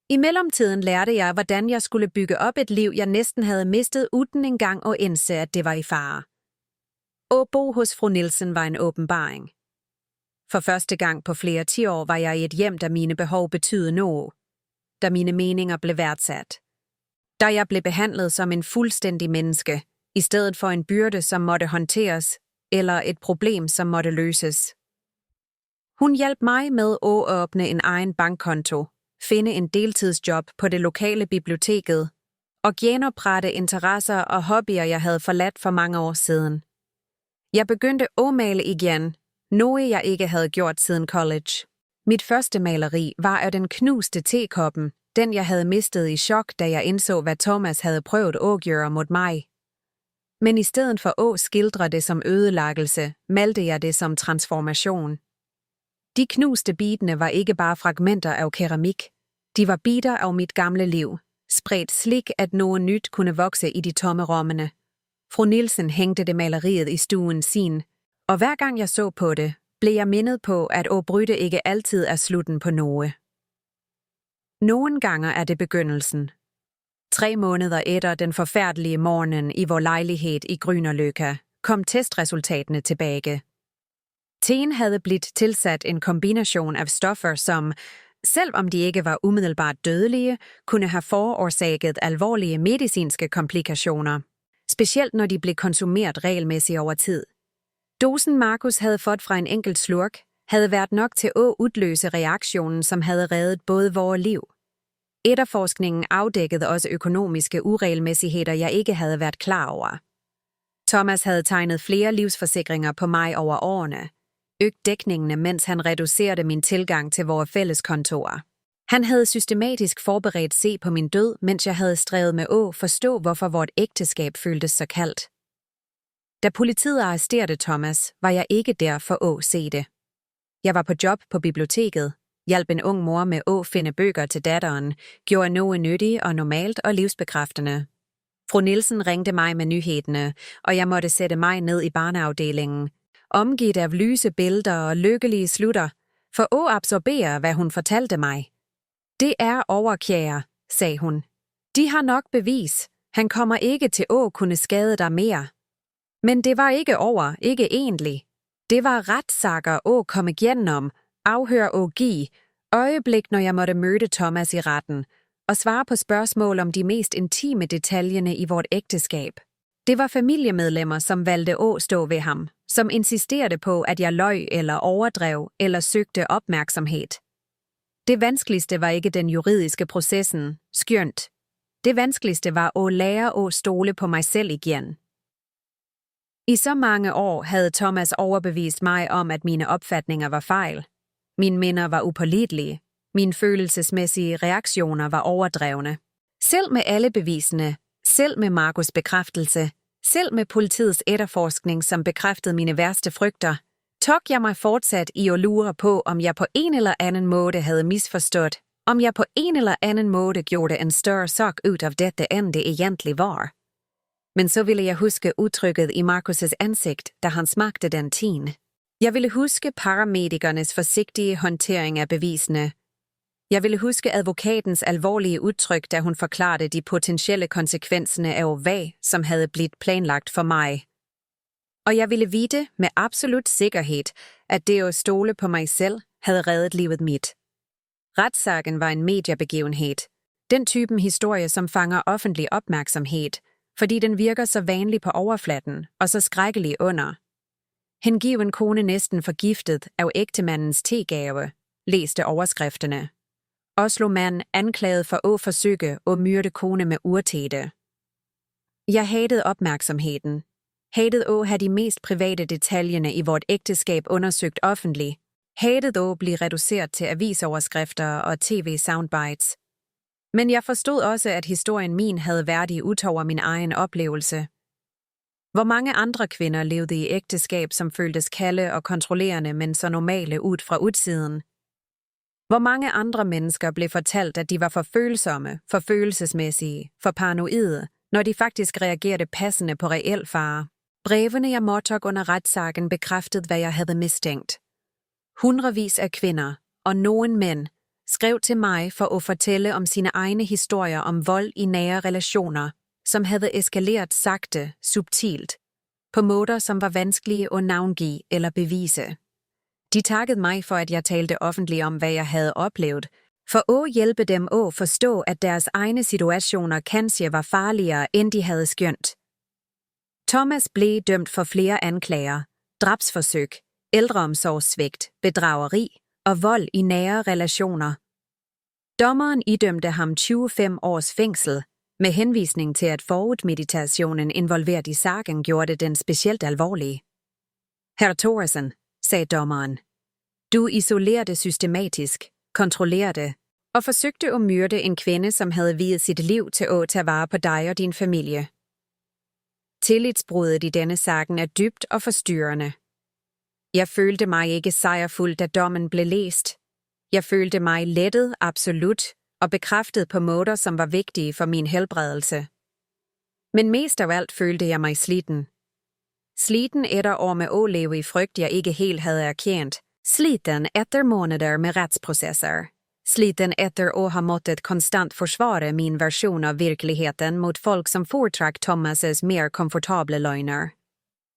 I mellemtiden lærte jeg, hvordan jeg skulle bygge op et liv, jeg næsten havde mistet uden engang at indse, at det var i fare. At bo hos fru Nielsen var en åbenbaring. For første gang på flere 10 år var jeg i et hjem, der mine behov betød noget. Da mine meninger blev værdsat. Da jeg blev behandlet som en fuldstændig menneske, i stedet for en byrde, som måtte håndteres, eller et problem, som måtte løses. Hun hjalp mig med at åbne en egen bankkonto, finde en deltidsjob på det lokale biblioteket og genoprette interesser og hobbyer, jeg havde forladt for mange år siden. Jeg begyndte at male igen, noget jeg ikke havde gjort siden college. Mit første maleri var af den knuste tekoppen, den jeg havde mistet i chok, da jeg indså, hvad Thomas havde prøvet at gøre mod mig. Men i stedet for at skildre det som ødelæggelse, malte jeg det som transformation. De knuste bitene var ikke bare fragmenter af keramik. De var biter af mit gamle liv, spredt slik, at noget nyt kunne vokse i de tomme rummene. Fru Nielsen hængte det maleriet i stuen sin, og hver gang jeg så på det, blev jeg mindet på, at bryde ikke altid er slutten på noget. Nogle gange er det begyndelsen. 3 måneder efter den forfærdelige morgen i vor lejlighed i Grünerløkka kom testresultatene tilbage. Teen havde blivet tilsat en kombination af stoffer, som, selv om de ikke var umiddelbart dødelige, kunne have forårsaget alvorlige medicinske komplikationer, specielt når de blev konsumeret regelmæssigt over tid. Dosen Markus havde fået fra en enkelt slurk havde været nok til at udløse reaktionen, som havde reddet både vores liv. Efterforskningen afdækkede også økonomiske uregelmæssigheder, jeg ikke havde været klar over. Thomas havde tegnet flere livsforsikringer på mig over årene, øgt dækningene, mens han reducerede min tilgang til vores fælles kontorer. Han havde systematisk forberedt sig på min død, mens jeg havde strævet med at forstå, hvorfor vort ægteskab føltes så kaldt. Da politiet arresterede Thomas, var jeg ikke der for at se det. Jeg var på job på biblioteket, hjalp en ung mor med at finde bøger til datteren, gjorde noget nyttigt og normalt og livsbekræftende. Fru Nielsen ringte mig med nyhederne, og jeg måtte sætte mig ned i barneafdelingen, omgivet af lyse billeder og lykkelige slutter, for at absorbere, hvad hun fortalte mig. Det er overkære, sagde hun. De har nok bevis. Han kommer ikke til at kunne skade dig mere. Men det var ikke over, ikke egentlig. Det var retssager at komme igennem, afhør og give, øjeblik, når jeg måtte møde Thomas i retten, og svare på spørgsmål om de mest intime detaljerne i vort ægteskab. Det var familiemedlemmer, som valgte at stå ved ham, som insisterede på, at jeg løj eller overdrev eller søgte opmærksomhed. Det vanskeligste var ikke den juridiske processen, skjønt. Det vanskeligste var at lære at stole på mig selv igen. I så mange år havde Thomas overbevist mig om, at mine opfatninger var fejl. Mine minder var upålidelige. Mine følelsesmæssige reaktioner var overdrevne. Selv med alle bevisene, selv med Markus' bekræftelse, selv med politiets efterforskning, som bekræftede mine værste frygter, tog jeg mig fortsat i at lure på, om jeg på en eller anden måde havde misforstået, om jeg på en eller anden måde gjorde en større sak ud af dette, end det egentlig var. Men så ville jeg huske udtrykket i Markus' ansigt, da han smagte den tin. Jeg ville huske paramedikernes forsigtige håndtering af bevisene. Jeg ville huske advokatens alvorlige udtryk, da hun forklarede de potentielle konsekvenserne af hvad, som havde blivet planlagt for mig. Og jeg ville vide med absolut sikkerhed, at det at stole på mig selv havde reddet livet mit. Retssagen var en mediebegivenhed. Den typen historie, som fanger offentlig opmærksomhed, fordi den virker så vanlig på overfladen og så skrækkelig under. Hengiven kone næsten forgiftet af ægtemandens tegave, læste overskrifterne. Oslo-mand anklaget for at forsøge at myrde kone med urtete. Jeg hatede opmærksomheden. Hatede at have de mest private detaljerne i vort ægteskab undersøgt offentligt. Hatede at blive reduceret til avisoverskrifter og tv-soundbites. Men jeg forstod også, at historien min havde været i utover min egen oplevelse. Hvor mange andre kvinder levede i ægteskab, som føltes kalde og kontrollerende, men så normale ud fra udsiden. Hvor mange andre mennesker blev fortalt, at de var for følsomme, for følelsesmæssige, for paranoide, når de faktisk reagerede passende på reel fare. Brevene, jeg modtog under retssagen, bekræftede, hvad jeg havde mistænkt. Hundredvis af kvinder, og nogen mænd, skrev til mig for at fortælle om sine egne historier om vold i nære relationer, som havde eskaleret sagte, subtilt, på måder, som var vanskelige at navngive eller bevise. De takkede mig for, at jeg talte offentligt om, hvad jeg havde oplevet, for at hjælpe dem at forstå, at deres egne situationer kanskje var farligere, end de havde skjønt. Thomas blev dømt for flere anklager, drabsforsøg, ældreomsorgssvigt, bedrageri og vold i nære relationer. Dommeren idømte ham 25 års fængsel, med henvisning til, at forudmeditationen involveret i sagen gjorde den specielt alvorlig. Herr Thoresen, sagde dommeren, du isolerede systematisk, kontrollerede og forsøgte at myrde en kvinde, som havde viet sit liv til at tage vare på dig og din familie. Tillidsbruddet i denne sagen er dybt og forstyrrende. Jeg følte mig ikke sejrfuld, da dommen blev læst. Jeg følte mig lettet, absolut, og bekræftet på måder, som var vigtige for min helbredelse. Men mest af alt følte jeg mig sliten. Sliten etter år med at leve i frygt, jeg ikke helt havde erkendt. Sliten etter måneder med retsprocesser. Sliten etter at ha måttet konstant forsvare min version av virkeligheten mot folk som foretrak Thomas' mer komfortable løgner.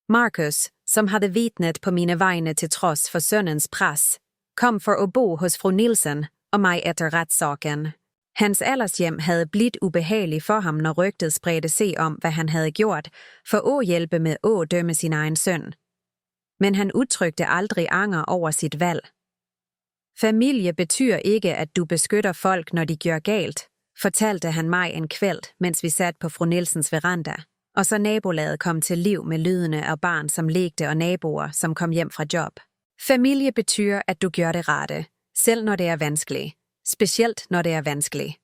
Markus, som havde vitnet på mine vegne til trods for sønnens pres, kom for at bo hos fru Nielsen og mig etter retssaken. Hans aldershjem havde blivet ubehagelig for ham, når rygtet spredte sig om, hvad han havde gjort, for at hjælpe med at dømme sin egen søn. Men han udtrykte aldrig anger over sit valg. Familie betyder ikke, at du beskytter folk, når de gør galt, fortalte han mig en kvæld, mens vi satte på fru Nielsens veranda, og så nabolaget kom til liv med lydene af barn, som lekte og naboer, som kom hjem fra job. Familie betyder, at du gør det rette, selv når det er vanskeligt. Specielt når det er vanskeligt.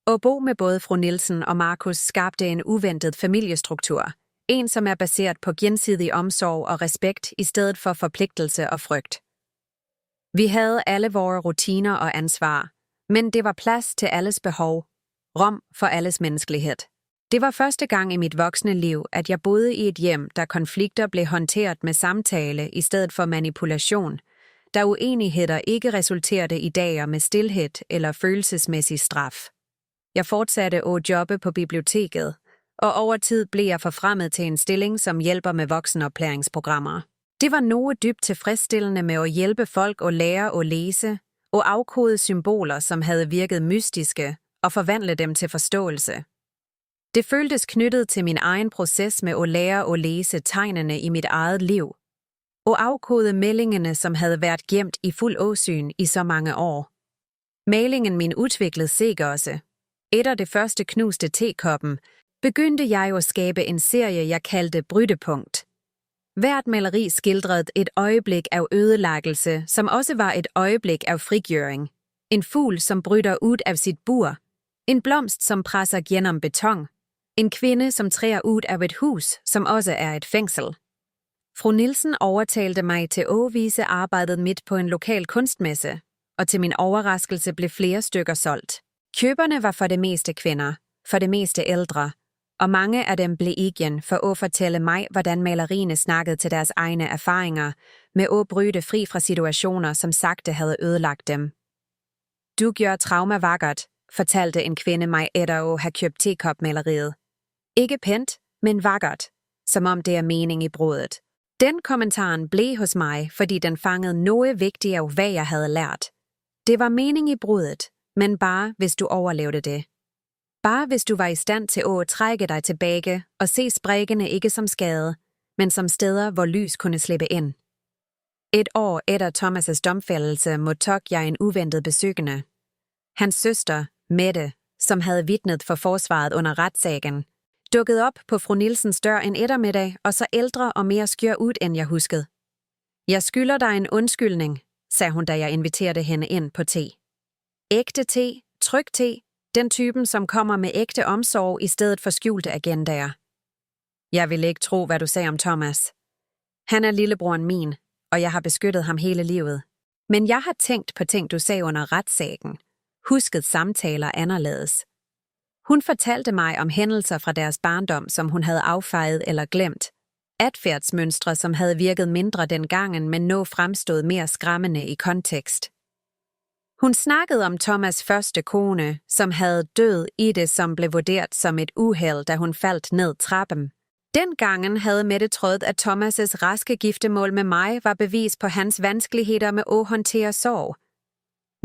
At bo med både fru Nielsen og Markus skabte en uventet familiestruktur, En, som er baseret på gensidig omsorg og respekt i stedet for forpligtelse og frygt. Vi havde alle vores rutiner og ansvar, men det var plads til alles behov, rum for alles menneskelighed. Det var første gang i mit voksne liv, at jeg boede i et hjem, der konflikter blev håndteret med samtale i stedet for manipulation, da uenigheder ikke resulterede i dager med stilhed eller følelsesmæssig straf. Jeg fortsatte at jobbe på biblioteket, og over tid blev jeg forfremmet til en stilling, som hjælper med voksenoplæringsprogrammer. Det var noget dybt tilfredsstillende med at hjælpe folk at lære at læse og afkode symboler, som havde virket mystiske, og forvandle dem til forståelse. Det føltes knyttet til min egen proces med at lære at læse tegnene i mit eget liv, og afkode meldingerne, som havde været gemt i fuld åsyn i så mange år. Malingen min udviklede sig også. Efter det første knuste tekoppen, begyndte jeg at skabe en serie, jeg kaldte Brydepunkt. Hvert maleri skildrede et øjeblik af ødelæggelse, som også var et øjeblik af frigøring. En fugl, som bryder ud af sit bur. En blomst, som presser gennem beton. En kvinde, som træder ud af et hus, som også er et fængsel. Fru Nielsen overtalte mig til at vise arbejdet mit på en lokal kunstmesse, og til min overraskelse blev flere stykker solgt. Køberne var for det meste kvinder, for det meste ældre, og mange af dem blev igen for at fortælle mig, hvordan malerierne snakkede til deres egne erfaringer med at bryde fri fra situationer, som sagte havde ødelagt dem. Du gør trauma vakkert, fortalte en kvinde mig efter at have købt tekopmaleriet. Ikke pænt, men vakkert, som om det er mening i bruddet. Den kommentaren blev hos mig, fordi den fangede noget vigtigt af, hvad jeg havde lært. Det var mening i bruddet, men bare hvis du overlevede det. Bare hvis du var i stand til at trække dig tilbage og se sprækkene ikke som skade, men som steder, hvor lys kunne slippe ind. Et år efter Thomas' domfældelse modtog jeg en uventet besøgende. Hans søster, Mette, som havde vidnet for forsvaret under retssagen, dukkede op på fru Nielsens dør en eftermiddag og så ældre og mere skør ud, end jeg huskede. Jeg skylder dig en undskyldning, sagde hun, da jeg inviterede hende ind på te. Ægte te, tryg te, den typen, som kommer med ægte omsorg i stedet for skjulte agendaer. Jeg vil ikke tro, hvad du sagde om Thomas. Han er lillebroren min, og jeg har beskyttet ham hele livet. Men jeg har tænkt på ting, du sagde under retssagen. Husket samtaler anderledes. Hun fortalte mig om hændelser fra deres barndom, som hun havde affejet eller glemt. Adfærdsmønstre, som havde virket mindre den gangen, men nu fremstod mere skræmmende i kontekst. Hun snakkede om Thomas' første kone, som havde død i det, som blev vurderet som et uheld, da hun faldt ned trappen. Den gangen havde Mette troet, at Thomas' raske giftemål med mig var bevis på hans vanskeligheder med at håndtere sorg.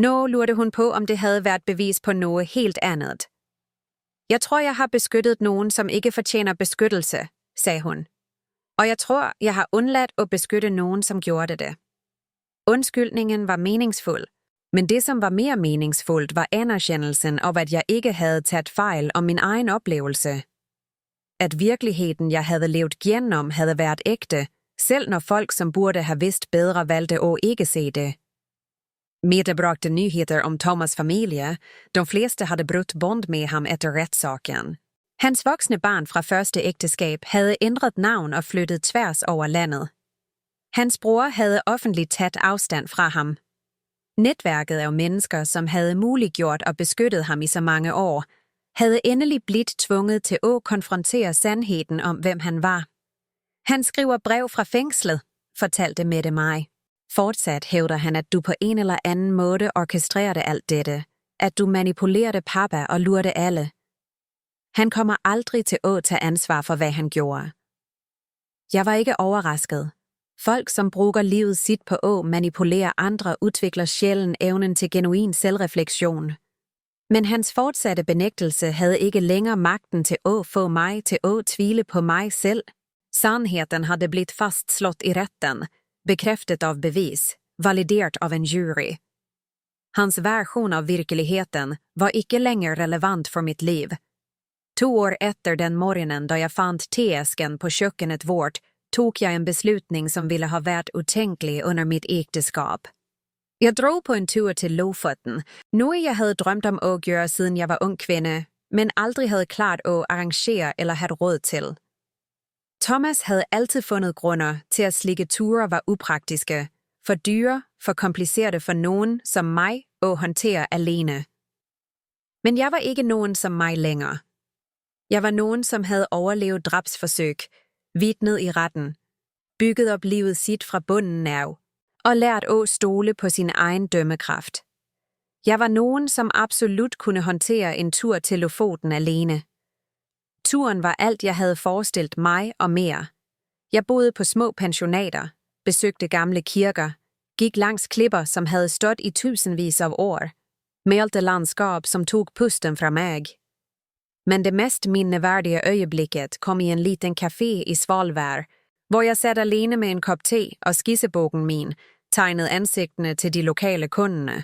Nu lurte hun på, om det havde været bevis på noget helt andet. Jeg tror, jeg har beskyttet nogen, som ikke fortjener beskyttelse, sagde hun. Og jeg tror, jeg har undladt at beskytte nogen, som gjorde det. Undskyldningen var meningsfuld, men det, som var mere meningsfuldt, var anerkendelsen af, at jeg ikke havde taget fejl om min egen oplevelse. At virkeligheden, jeg havde levet gennem, havde været ægte, selv når folk, som burde have vidst bedre, valgte at ikke se det. Mette bragte nyheder om Thomas' familie. De fleste havde brudt bånd med ham efter retssaken. Hans voksne barn fra første ægteskab havde ændret navn og flyttet tværs over landet. Hans bror havde offentligt taget afstand fra ham. Netværket af mennesker, som havde muliggjort og beskyttet ham i så mange år, havde endelig blivet tvunget til at konfrontere sandheden om, hvem han var. Han skriver brev fra fængslet, fortalte Mette mig. Fortsat hævder han, at du på en eller anden måde orkestrerede alt dette, at du manipulerede pappa og lurte alle. Han kommer aldrig til at tage ansvar for, hvad han gjorde. Jeg var ikke overrasket. Folk, som bruger livet sit på at manipulere andre, udvikler sjældent evnen til genuin selvreflektion. Men hans fortsatte benægtelse havde ikke længere magten til at få mig til at tvivle på mig selv. Sandheden havde blivet fastslået i retten, bekræftet av bevis, valideret av en jury. Hans version av virkeligheten var ikke længere relevant for mitt liv. 2 år efter den morgonen, da jeg fandt teæsken på køkkenet vårt, tog jeg en beslutning som ville ha været utænkelig under mit ægteskab. Jeg drog på en tur til Lofoten, noget jeg havde drømt om at gøre siden jeg var ung kvinde, men aldrig havde klart at arrangere eller have råd til. Thomas havde altid fundet grunder til at slikke ture var upraktiske, for dyre, for komplicerede for nogen som mig at håndtere alene. Men jeg var ikke nogen som mig længere. Jeg var nogen, som havde overlevet drabsforsøg, vidnet i retten, bygget op livet sit fra bunden af, og lært at stole på sin egen dømmekraft. Jeg var nogen, som absolut kunne håndtere en tur til Lofoten alene. Turen var alt, jeg havde forestillet mig og mere. Jeg boede på små pensionater, besøgte gamle kirker, gik langs klipper, som havde stået i tusindvis af år, malte landskab, som tog pusten fra mig. Men det mest mindeværdige øjeblikket kom i en liten café i Svalbard, hvor jeg satt alene med en kop te og skissebogen min, tegnede ansigtene til de lokale kunderne.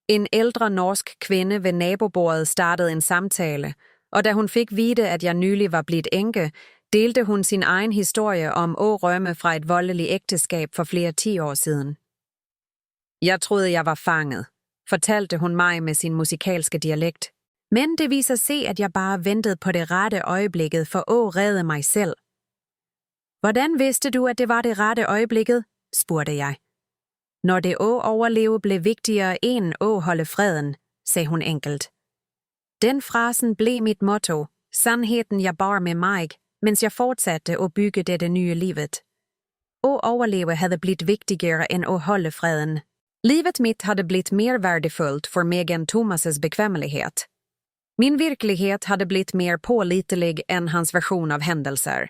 En ældre norsk kvinde ved nabobordet startede en samtale, og da hun fik vide, at jeg nylig var blivet enke, delte hun sin egen historie om at rømme fra et voldeligt ægteskab for flere 10 år siden. Jeg troede, jeg var fanget, fortalte hun mig med sin musikalske dialekt. Men det viser sig, at jeg bare ventede på det rette øjeblikket for at redde mig selv. Hvordan vidste du, at det var det rette øjeblikket? Spurgte jeg. Når det at overleve blev vigtigere end at holde freden, sagde hun enkelt. Den frasen blev mit motto, sandheden jeg bar med mig, mens jeg fortsatte at bygge dette nye livet. At overleve havde blivet vigtigere end at holde freden. Livet mitt havde blivet mere værdifuldt for mig end Thomas' bekvämlighet. Min virkelighed havde blivet mere pålitelig end hans version av händelser.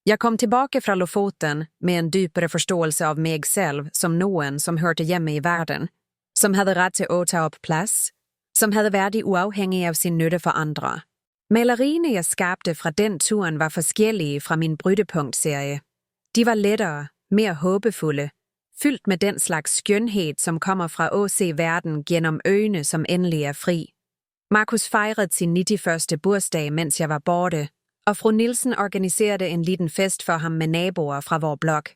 Jeg kom tilbage fra Lofoten med en dybere forståelse av mig selv som nogen, som hørte hjemme i verden, som havde ret til at tage op plads, som havde været uafhængig af sin nytte for andre. Malerierne jeg skabte fra den turen var forskellige fra min brydepunktserie. De var lettere, mere håbefulde, fyldt med den slags skønhed, som kommer fra at se verden gennem øjne, som endelig er fri. Markus fejrede sin 91. bursdag, mens jeg var borte, og fru Nielsen organiserede en liten fest for ham med naboer fra vor blok.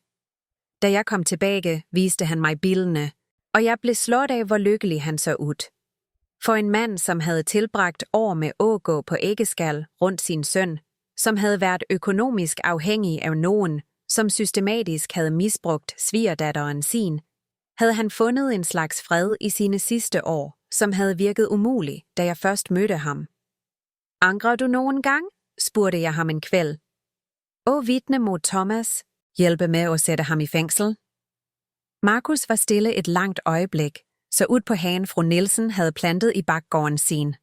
Da jeg kom tilbage, viste han mig bildene, og jeg blev slået af, hvor lykkelig han så ud. For en mand, som havde tilbragt år med at gå på æggeskal rundt sin søn, som havde været økonomisk afhængig af nogen, som systematisk havde misbrugt svigerdatteren sin, havde han fundet en slags fred i sine sidste år, som havde virket umulig, da jeg først mødte ham. Angrer du nogen gang? Spurgte jeg ham en kvæld. Og vidne mod Thomas, hjælpe med at sætte ham i fængsel. Markus var stille et langt øjeblik, så ud på hagen fru Nielsen havde plantet i bakgården sin.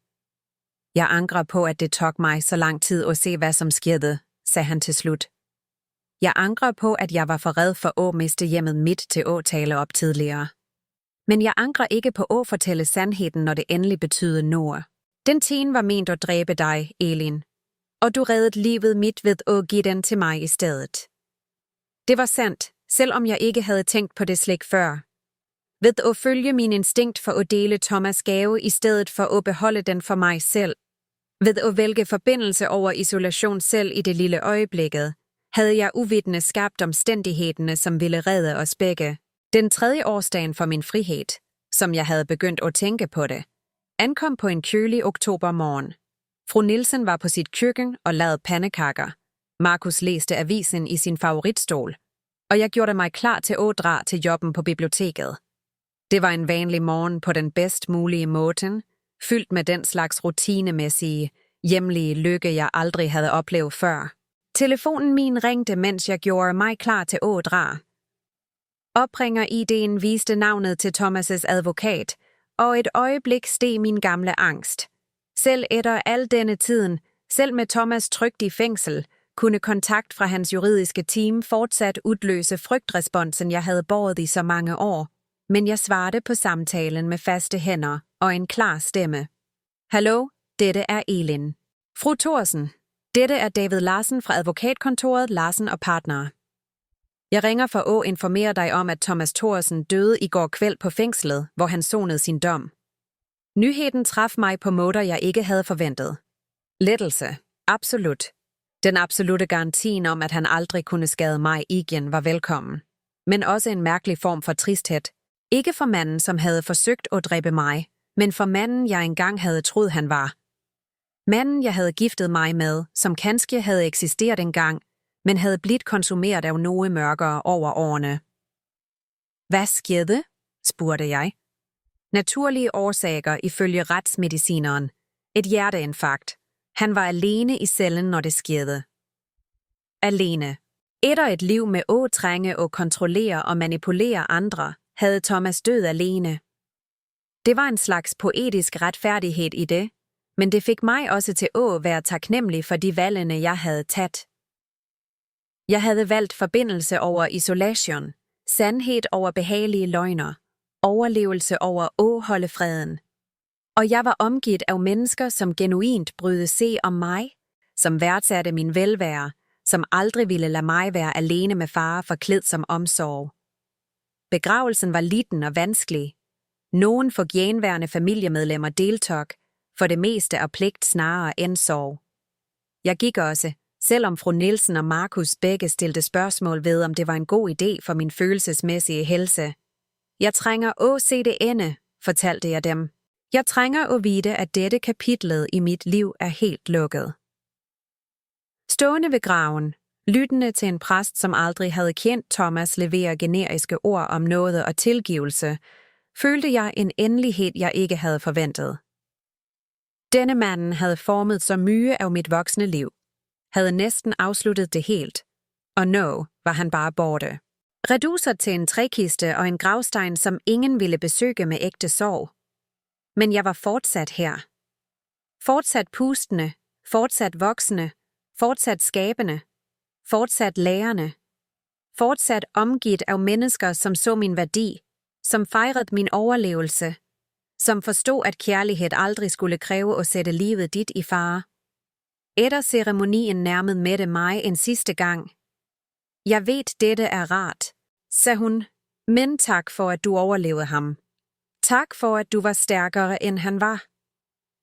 Jeg angrer på, at det tog mig så lang tid at se, hvad som skete, sagde han til slut. Jeg angrer på, at jeg var for red for at miste hjemmet mit til at tale op tidligere. Men jeg angrer ikke på at fortælle sandheden, når det endelig betyder noget. Den tin var ment at dræbe dig, Elin, og du reddede livet mit ved at give den til mig i stedet. Det var sandt, selvom jeg ikke havde tænkt på det slik før. Ved at følge min instinkt for at dele Thomas' gave i stedet for at beholde den for mig selv. Ved at vælge forbindelse over isolation selv i det lille øjeblikket, havde jeg uvidende skabt omstændighederne, som ville redde os begge. Den 3. årsdagen for min frihed, som jeg havde begyndt at tænke på det, ankom på en kølig oktobermorgen. Fru Nielsen var på sit køkken og lavede pandekakker. Markus læste avisen i sin favoritstol, og jeg gjorde mig klar til at dra til jobben på biblioteket. Det var en vanlig morgen på den bedst mulige måde, fyldt med den slags rutinemæssige, hjemlige lykke, jeg aldrig havde oplevet før. Telefonen min ringte, mens jeg gjorde mig klar til at dra. Opringer-ID'en viste navnet til Thomas' advokat, og et øjeblik steg min gamle angst. Selv efter al denne tiden, selv med Thomas trygt i fængsel, kunne kontakt fra hans juridiske team fortsat udløse frygtresponsen, jeg havde båret i så mange år. Men jeg svarede på samtalen med faste hænder og en klar stemme. Hallo, dette er Elin. Fru Thorsen, dette er David Larsen fra advokatkontoret Larsen og Partnere. Jeg ringer for at informere dig om, at Thomas Thorsen døde i går kvæld på fængslet, hvor han sonede sin dom. Nyheden traf mig på måder, jeg ikke havde forventet. Lettelse, absolut. Den absolute garantien om, at han aldrig kunne skade mig igen, var velkommen. Men også en mærkelig form for tristhed. Ikke for manden, som havde forsøgt at dræbe mig, men for manden, jeg engang havde troet, han var. Manden, jeg havde giftet mig med, som kanskje havde eksisteret engang, men havde blitt konsumeret af noget mørkere over årene. Hvad skete? spurgte jeg. Naturlige årsager ifølge retsmedicineren. Et hjerteinfarkt. Han var alene i cellen, når det skete. Alene. Efter et liv med at trænge og kontrollere og manipulere andre, havde Thomas død alene. Det var en slags poetisk retfærdighed i det, men det fik mig også til at være taknemmelig for de valgene, jeg havde taget. Jeg havde valgt forbindelse over isolation, sandhed over behagelige løgner, overlevelse over at holde freden. Og jeg var omgivet af mennesker, som genuint brydde sig om mig, som værdsatte min velvære, som aldrig ville lade mig være alene med fare forklædt som omsorg. Begravelsen var liten og vanskelig. Nogen forgenværende familiemedlemmer deltog, for det meste af pligt snarere end sorg. Jeg gik også, selvom fru Nielsen og Markus begge stillede spørgsmål ved, om det var en god idé for min følelsesmæssige helse. Jeg trænger at se det ende, fortalte jeg dem. Jeg trænger at vide, at dette kapitlet i mit liv er helt lukket. Stående ved graven, lyttende til en præst, som aldrig havde kendt Thomas levere generiske ord om nåde og tilgivelse, følte jeg en endelighed, jeg ikke havde forventet. Denne manden havde formet så mye af mit voksne liv, havde næsten afsluttet det helt, og nu var han bare borte. Reducer til en trækiste og en gravstein, som ingen ville besøge med ægte sorg. Men jeg var fortsat her. Fortsat pustende, fortsat voksende, fortsat skabende, fortsat lærende, fortsat omgivet af mennesker, som så min værdi, som fejrede min overlevelse, som forstod, at kærlighed aldrig skulle kræve at sætte livet dit i fare. Efter ceremonien nærmede Mette mig en sidste gang. Jeg ved, dette er rart, sagde hun, men tak for, at du overlevede ham. Tak for, at du var stærkere, end han var.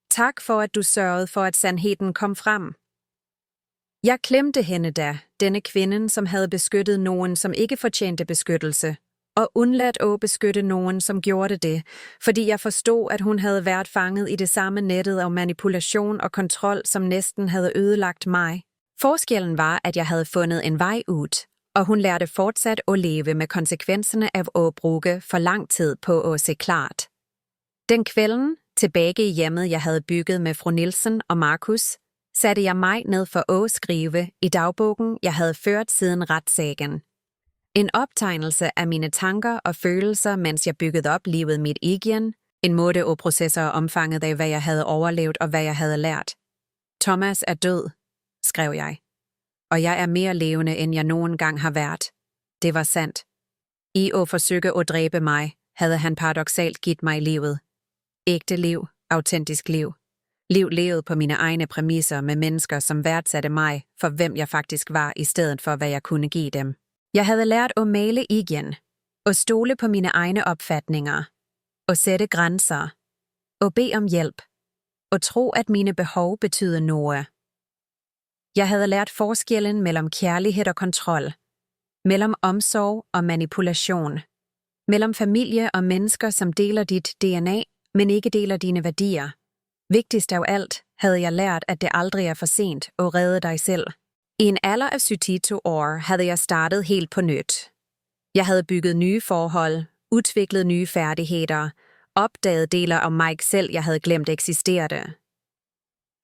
Tak for, at du sørgede for, at sandheden kom frem. Jeg klemte hende da, denne kvinden, som havde beskyttet nogen, som ikke fortjente beskyttelse, og undladt at beskytte nogen, som gjorde det, fordi jeg forstod, at hun havde været fanget i det samme nettet af manipulation og kontrol, som næsten havde ødelagt mig. Forskellen var, at jeg havde fundet en vej ud, og hun lærte fortsat at leve med konsekvenserne af at bruge for lang tid på at se klart. Den kvelden, tilbage i hjemmet, jeg havde bygget med fru Nielsen og Markus, satte jeg mig ned for at skrive i dagbogen, jeg havde ført siden retssagen. En optegnelse af mine tanker og følelser, mens jeg byggede op livet mit igen, en måde og processer omfanget af, hvad jeg havde overlevet og hvad jeg havde lært. Thomas er død, skrev jeg. Og jeg er mere levende, end jeg nogen gang har været. Det var sandt. I at forsøge at dræbe mig, havde han paradoksalt givet mig livet. Ægte liv, autentisk liv. Liv levet på mine egne præmisser med mennesker, som værdsatte mig for hvem jeg faktisk var, i stedet for hvad jeg kunne give dem. Jeg havde lært at male igen, at stole på mine egne opfatninger, at sætte grænser, at bede om hjælp, at tro, at mine behov betyder noget. Jeg havde lært forskellen mellem kærlighed og kontrol, mellem omsorg og manipulation, mellem familie og mennesker, som deler dit DNA, men ikke deler dine værdier. Vigtigst af alt havde jeg lært, at det aldrig er for sent at redde dig selv. I en alder af 72 år havde jeg startet helt på nyt. Jeg havde bygget nye forhold, udviklet nye færdigheder, opdaget deler af mig selv, jeg havde glemt eksisterede.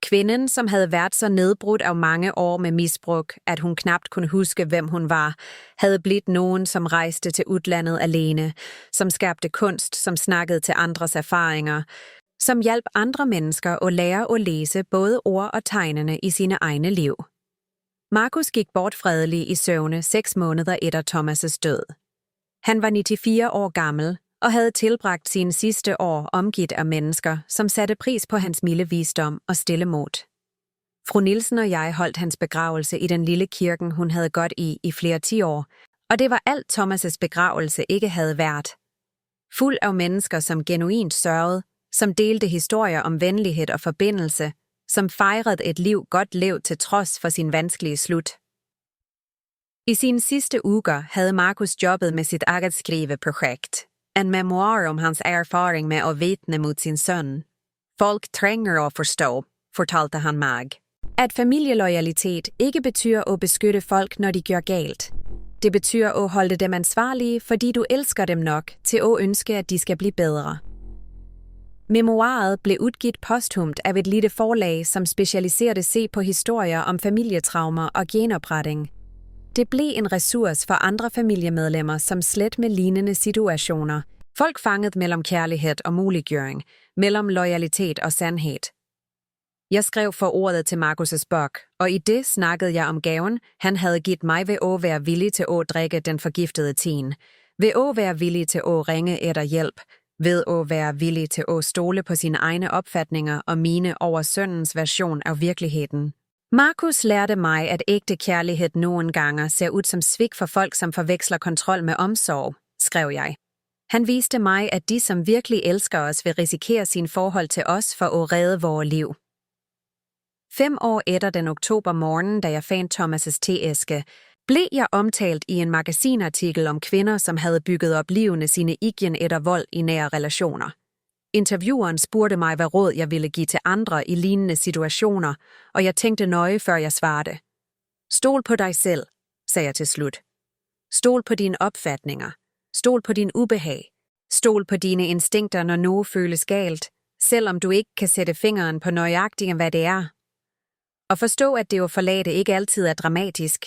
Kvinden, som havde været så nedbrudt af mange år med misbrug, at hun knapt kunne huske, hvem hun var, havde blivet nogen, som rejste til udlandet alene, som skabte kunst, som snakkede til andres erfaringer, som hjalp andre mennesker at lære at læse både ord og tegnene i sine egne liv. Markus gik bort fredelig i søvne 6 måneder efter Thomas' død. Han var 94 år gammel og havde tilbragt sine sidste år omgivet af mennesker, som satte pris på hans milde visdom og stille mod. Fru Nielsen og jeg holdt hans begravelse i den lille kirken, hun havde gået i flere 10 år, og det var alt Thomas' begravelse ikke havde været. Fuld af mennesker, som genuint sørgede, som delte historier om venlighed og forbindelse, som fejrede et liv godt levet til trods for sin vanskelige slut. I sine sidste uger havde Markus jobbet med sit eget skriveprojekt, en memoir om hans erfaring med at vidne mod sin søn. Folk trænger at forstå, fortalte han mig. At familieloyalitet ikke betyder at beskytte folk, når de gør galt. Det betyder at holde dem ansvarlige, fordi du elsker dem nok til at ønske, at de skal blive bedre. Memoiret blev udgivet posthumt af et lille forlag, som specialiserede sig på historier om familietraumer og genopretning. Det blev en ressource for andre familiemedlemmer, som slet med lignende situationer. Folk fanget mellem kærlighed og muliggøring, mellem loyalitet og sandhed. Jeg skrev forordet til Marcus' bog, og i det snakkede jeg om gaven, han havde givet mig ved at være villig til at drikke den forgiftede tin, ved at være villig til at ringe efter hjælp, ved at være villig til at stole på sine egne opfatninger og mine over sønnens version af virkeligheden. Marcus lærte mig, at ægte kærlighed nogle gange ser ud som svigt for folk, som forveksler kontrol med omsorg, skrev jeg. Han viste mig, at de, som virkelig elsker os, vil risikere sin forhold til os for at redde vores liv. 5 år efter den oktobermorgen, da jeg fandt Thomas' teæske, blev jeg omtalt i en magasinartikel om kvinder, som havde bygget op livene sine igen efter vold i nære relationer. Intervieweren spurgte mig, hvad råd jeg ville give til andre i lignende situationer, og jeg tænkte nøje, før jeg svarede. Stol på dig selv, sagde jeg til slut. Stol på dine opfatninger. Stol på din ubehag. Stol på dine instinkter, når noget føles galt, selvom du ikke kan sætte fingeren på nøjagtigt, hvad det er. Og forstå, at det at forlade ikke altid er dramatisk.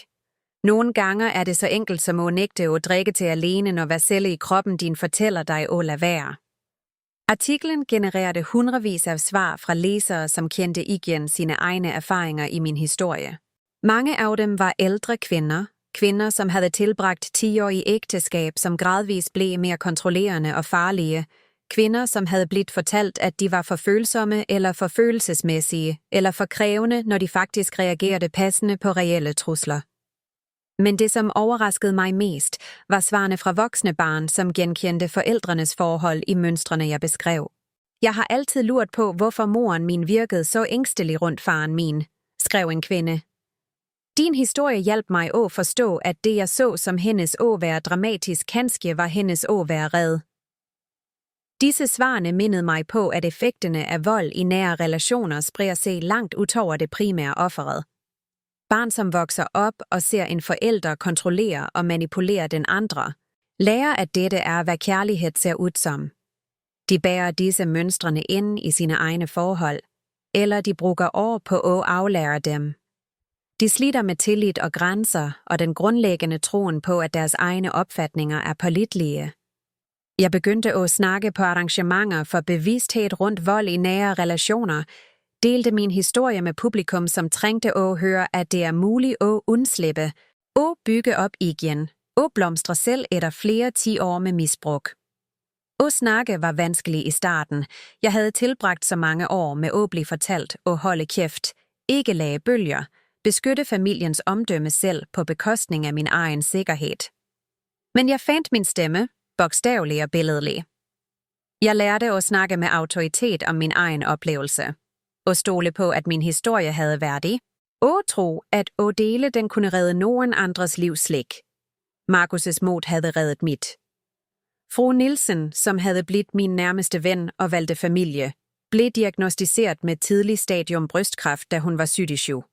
Nogle gange er det så enkelt som at nægte at drikke til alene, når hver celle i kroppen din fortæller dig at lade være. Artiklen genererede hundredvis af svar fra læsere, som kendte igen sine egne erfaringer i min historie. Mange af dem var ældre kvinder, som havde tilbragt 10 år i ægteskab, som gradvist blev mere kontrollerende og farlige, kvinder, som havde blivet fortalt, at de var for følsomme eller for følelsesmæssige, eller for krævende, når de faktisk reagerede passende på reelle trusler. Men det, som overraskede mig mest, var svarene fra voksne barn, som genkendte forældrenes forhold i mønstrene, jeg beskrev. Jeg har altid luret på, hvorfor moren min virkede så ængstelig rundt faren min, skrev en kvinde. Din historie hjalp mig at forstå, at det jeg så som hendes at være dramatisk kanskje var hendes at være red. Disse svarene mindede mig på, at effekterne af vold i nære relationer spreder sig langt utover det primære offeret. Barn, som vokser op og ser en forælder kontrollere og manipulere den andre, lærer, at dette er, hvad kærlighed ser ud som. De bærer disse mønstrene ind i sine egne forhold, eller de bruger år på at aflære dem. De sliter med tillid og grænser og den grundlæggende troen på, at deres egne opfatninger er pålitelige. Jeg begyndte at snakke på arrangementer for bevidsthed rundt vold i nære relationer, delte min historie med publikum, som trængte at høre, at det er muligt at undslippe, at bygge op igen, at blomstre selv efter flere 10 år med misbrug. At snakke var vanskeligt i starten. Jeg havde tilbragt så mange år med at blive fortalt at holde kæft, ikke lage bølger, beskytte familiens omdømme selv på bekostning af min egen sikkerhed. Men jeg fandt min stemme, bogstavelig og billedlig. Jeg lærte at snakke med autoritet om min egen oplevelse. Og stole på, at min historie havde værdi, og tro, at at dele den kunne redde nogen andres liv slik. Marcus' mod havde reddet mit. Fru Nielsen, som havde blivet min nærmeste ven og valgte familie, blev diagnosticeret med tidlig stadium brystkræft, da hun var 27.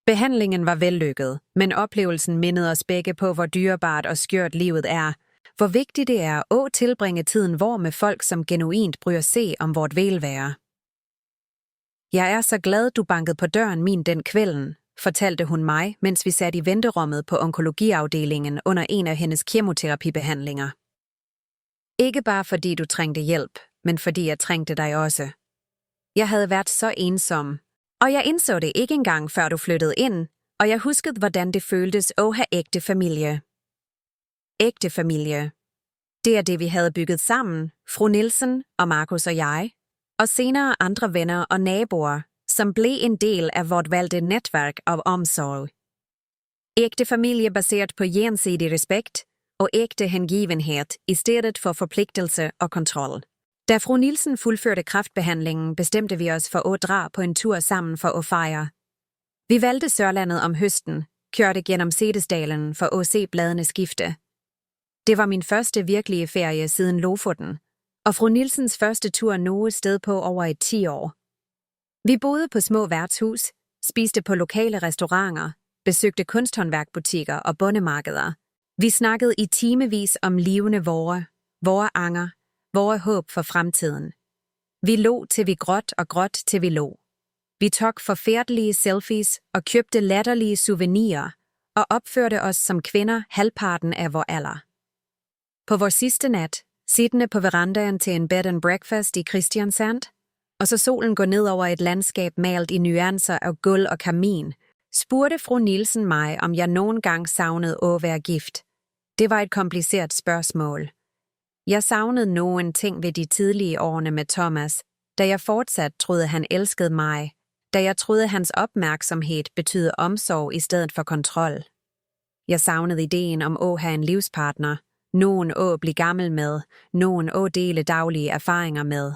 Behandlingen var vellykket, men oplevelsen mindede os begge på, hvor dyrebart og skørt livet er, hvor vigtigt det er at tilbringe tiden hvor med folk, som genuint bryr sig om vort velvære. Jeg er så glad, du bankede på døren min den kvelden, fortalte hun mig, mens vi satte i venterummet på onkologiafdelingen under en af hendes kemoterapibehandlinger. Ikke bare fordi du trængte hjælp, men fordi jeg trængte dig også. Jeg havde været så ensom, og jeg indså det ikke engang, før du flyttede ind, og jeg huskede, hvordan det føltes at have ægte familie. Ægte familie. Det er det, vi havde bygget sammen, fru Nielsen og Marcus og jeg, og senere andre venner og naboer, som blev en del af vort valgte netværk af omsorg. Ægte familie baseret på gensidig respekt og ægte hengivenhed i stedet for forpligtelse og kontrol. Da fru Nielsen fuldførte kræftbehandlingen, bestemte vi os for at dra på en tur sammen for at fejre. Vi valgte Sørlandet om høsten, kørte gennem Setesdalen for at se bladene skifte. Det var min første virkelige ferie siden Lofoten, og fru Nielsens første tur noget sted på over et 10 år. Vi boede på små værtshus, spiste på lokale restauranter, besøgte kunsthåndværkbutikker og bondemarkeder. Vi snakkede i timevis om livende vore anger, vore håb for fremtiden. Vi lå til vi gråt og gråt til vi lå. Vi tog forfærdelige selfies og købte latterlige souvenirer og opførte os som kvinder halvparten af vor alder. På vores sidste nat, siddende på verandaen til en bed and breakfast i Kristiansand, og så solen går ned over et landskab malt i nuancer af guld og kamin, spurgte fru Nielsen mig, om jeg nogen gang savnede at være gift. Det var et kompliceret spørgsmål. Jeg savnede nogen ting ved de tidlige årene med Thomas, da jeg fortsat troede, han elskede mig, da jeg troede, hans opmærksomhed betød omsorg i stedet for kontrol. Jeg savnede ideen om at have en livspartner, nogen at blive gammel med, nogen at dele daglige erfaringer med.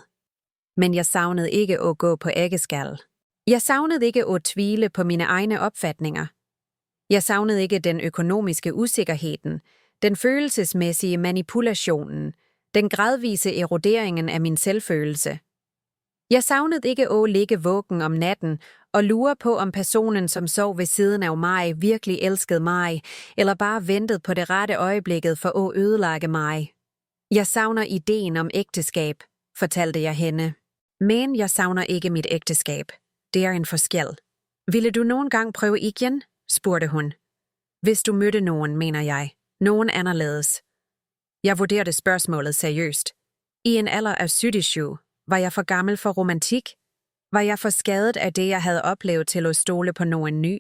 Men jeg savnede ikke at gå på æggeskal. Jeg savnede ikke at tvivle på mine egne opfatninger. Jeg savnede ikke den økonomiske usikkerheden, den følelsesmæssige manipulationen, den gradvise eroderingen af min selvfølelse. Jeg savnede ikke at ligge vågen om natten og lure på, om personen, som sov ved siden af mig, virkelig elskede mig, eller bare ventede på det rette øjeblikket for at ødelægge mig. Jeg savner ideen om ægteskab, fortalte jeg hende. Men jeg savner ikke mit ægteskab. Det er en forskel. Ville du nogen gang prøve igen? Spurgte hun. Hvis du mødte nogen, mener jeg. Nogen anderledes. Jeg vurderede spørgsmålet seriøst. I en alder af 77 var jeg for gammel for romantik? Var jeg for skadet af det, jeg havde oplevet til at stole på nogen ny?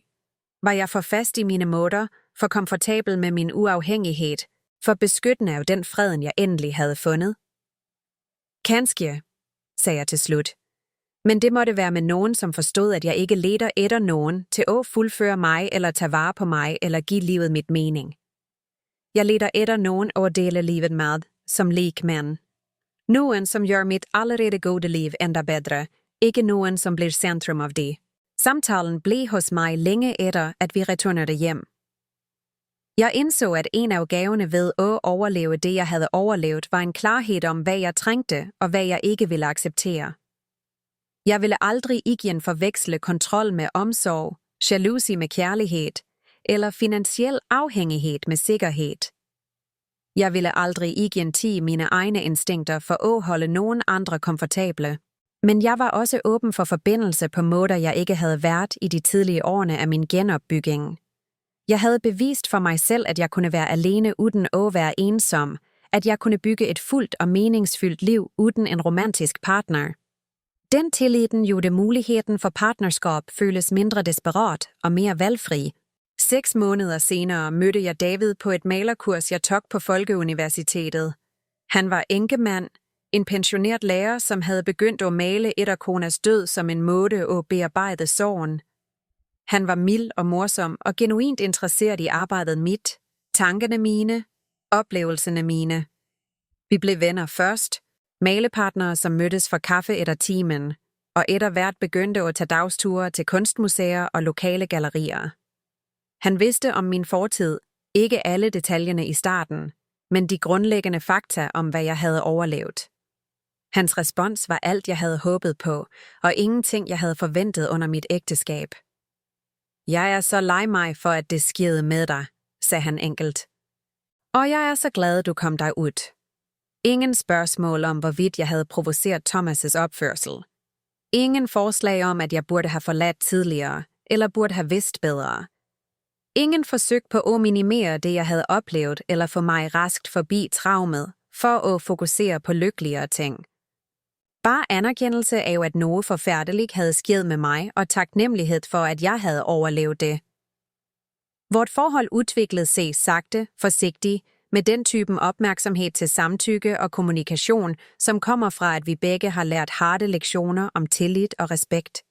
Var jeg for fast i mine måder, for komfortabel med min uafhængighed, for beskyttende af den freden, jeg endelig havde fundet? Kanskje, sagde jeg til slut. Men det måtte være med nogen, som forstod, at jeg ikke leder efter nogen til at fuldføre mig eller tage vare på mig eller give livet mit mening. Jeg leder efter nogen at dele livet med, som likmand. Nogen, som gør mit allerede gode liv endda bedre, ikke nogen, som bliver centrum af det. Samtalen blev hos mig længe efter, at vi returnerede hjem. Jeg indså, at en af gaverne ved at overleve det, jeg havde overlevet, var en klarhed om, hvad jeg trængte og hvad jeg ikke ville acceptere. Jeg ville aldrig igen forveksle kontrol med omsorg, jalousi med kærlighed, eller finansiel afhængighed med sikkerhed. Jeg ville aldrig igen tige mine egne instinkter for at holde nogen andre komfortable. Men jeg var også åben for forbindelse på måder, jeg ikke havde været i de tidlige årene af min genopbygning. Jeg havde bevist for mig selv, at jeg kunne være alene uden at være ensom, at jeg kunne bygge et fuldt og meningsfyldt liv uden en romantisk partner. Den tilliden gjorde muligheden for partnerskab føles mindre desperat og mere valgfri. 6 måneder senere mødte jeg David på et malerkurs, jeg tog på Folkeuniversitetet. Han var enkemand, en pensioneret lærer, som havde begyndt at male efter konas død som en måde at bearbejde sorgen. Han var mild og morsom og genuint interesseret i arbejdet mit, tankerne mine, oplevelserne mine. Vi blev venner først, malepartnere, som mødtes for kaffe efter timen, og efter hvert begyndte at tage dagsture til kunstmuseer og lokale gallerier. Han vidste om min fortid, ikke alle detaljerne i starten, men de grundlæggende fakta om, hvad jeg havde overlevet. Hans respons var alt, jeg havde håbet på, og ingenting, jeg havde forventet under mit ægteskab. Jeg er så lei mig for, at det skete med dig, sagde han enkelt. Og jeg er så glad, du kom dig ud. Ingen spørgsmål om, hvorvidt jeg havde provoceret Thomas' opførsel. Ingen forslag om, at jeg burde have forladt tidligere, eller burde have vidst bedre. Ingen forsøg på at minimere det, jeg havde oplevet, eller få mig raskt forbi traumet, for at fokusere på lykkeligere ting. Bare anerkendelse af, at noget forfærdeligt havde sket med mig, og taknemmelighed for, at jeg havde overlevet det. Vort forhold udviklede sig sagte, forsigtigt, med den typen opmærksomhed til samtykke og kommunikation, som kommer fra, at vi begge har lært harde lektioner om tillid og respekt.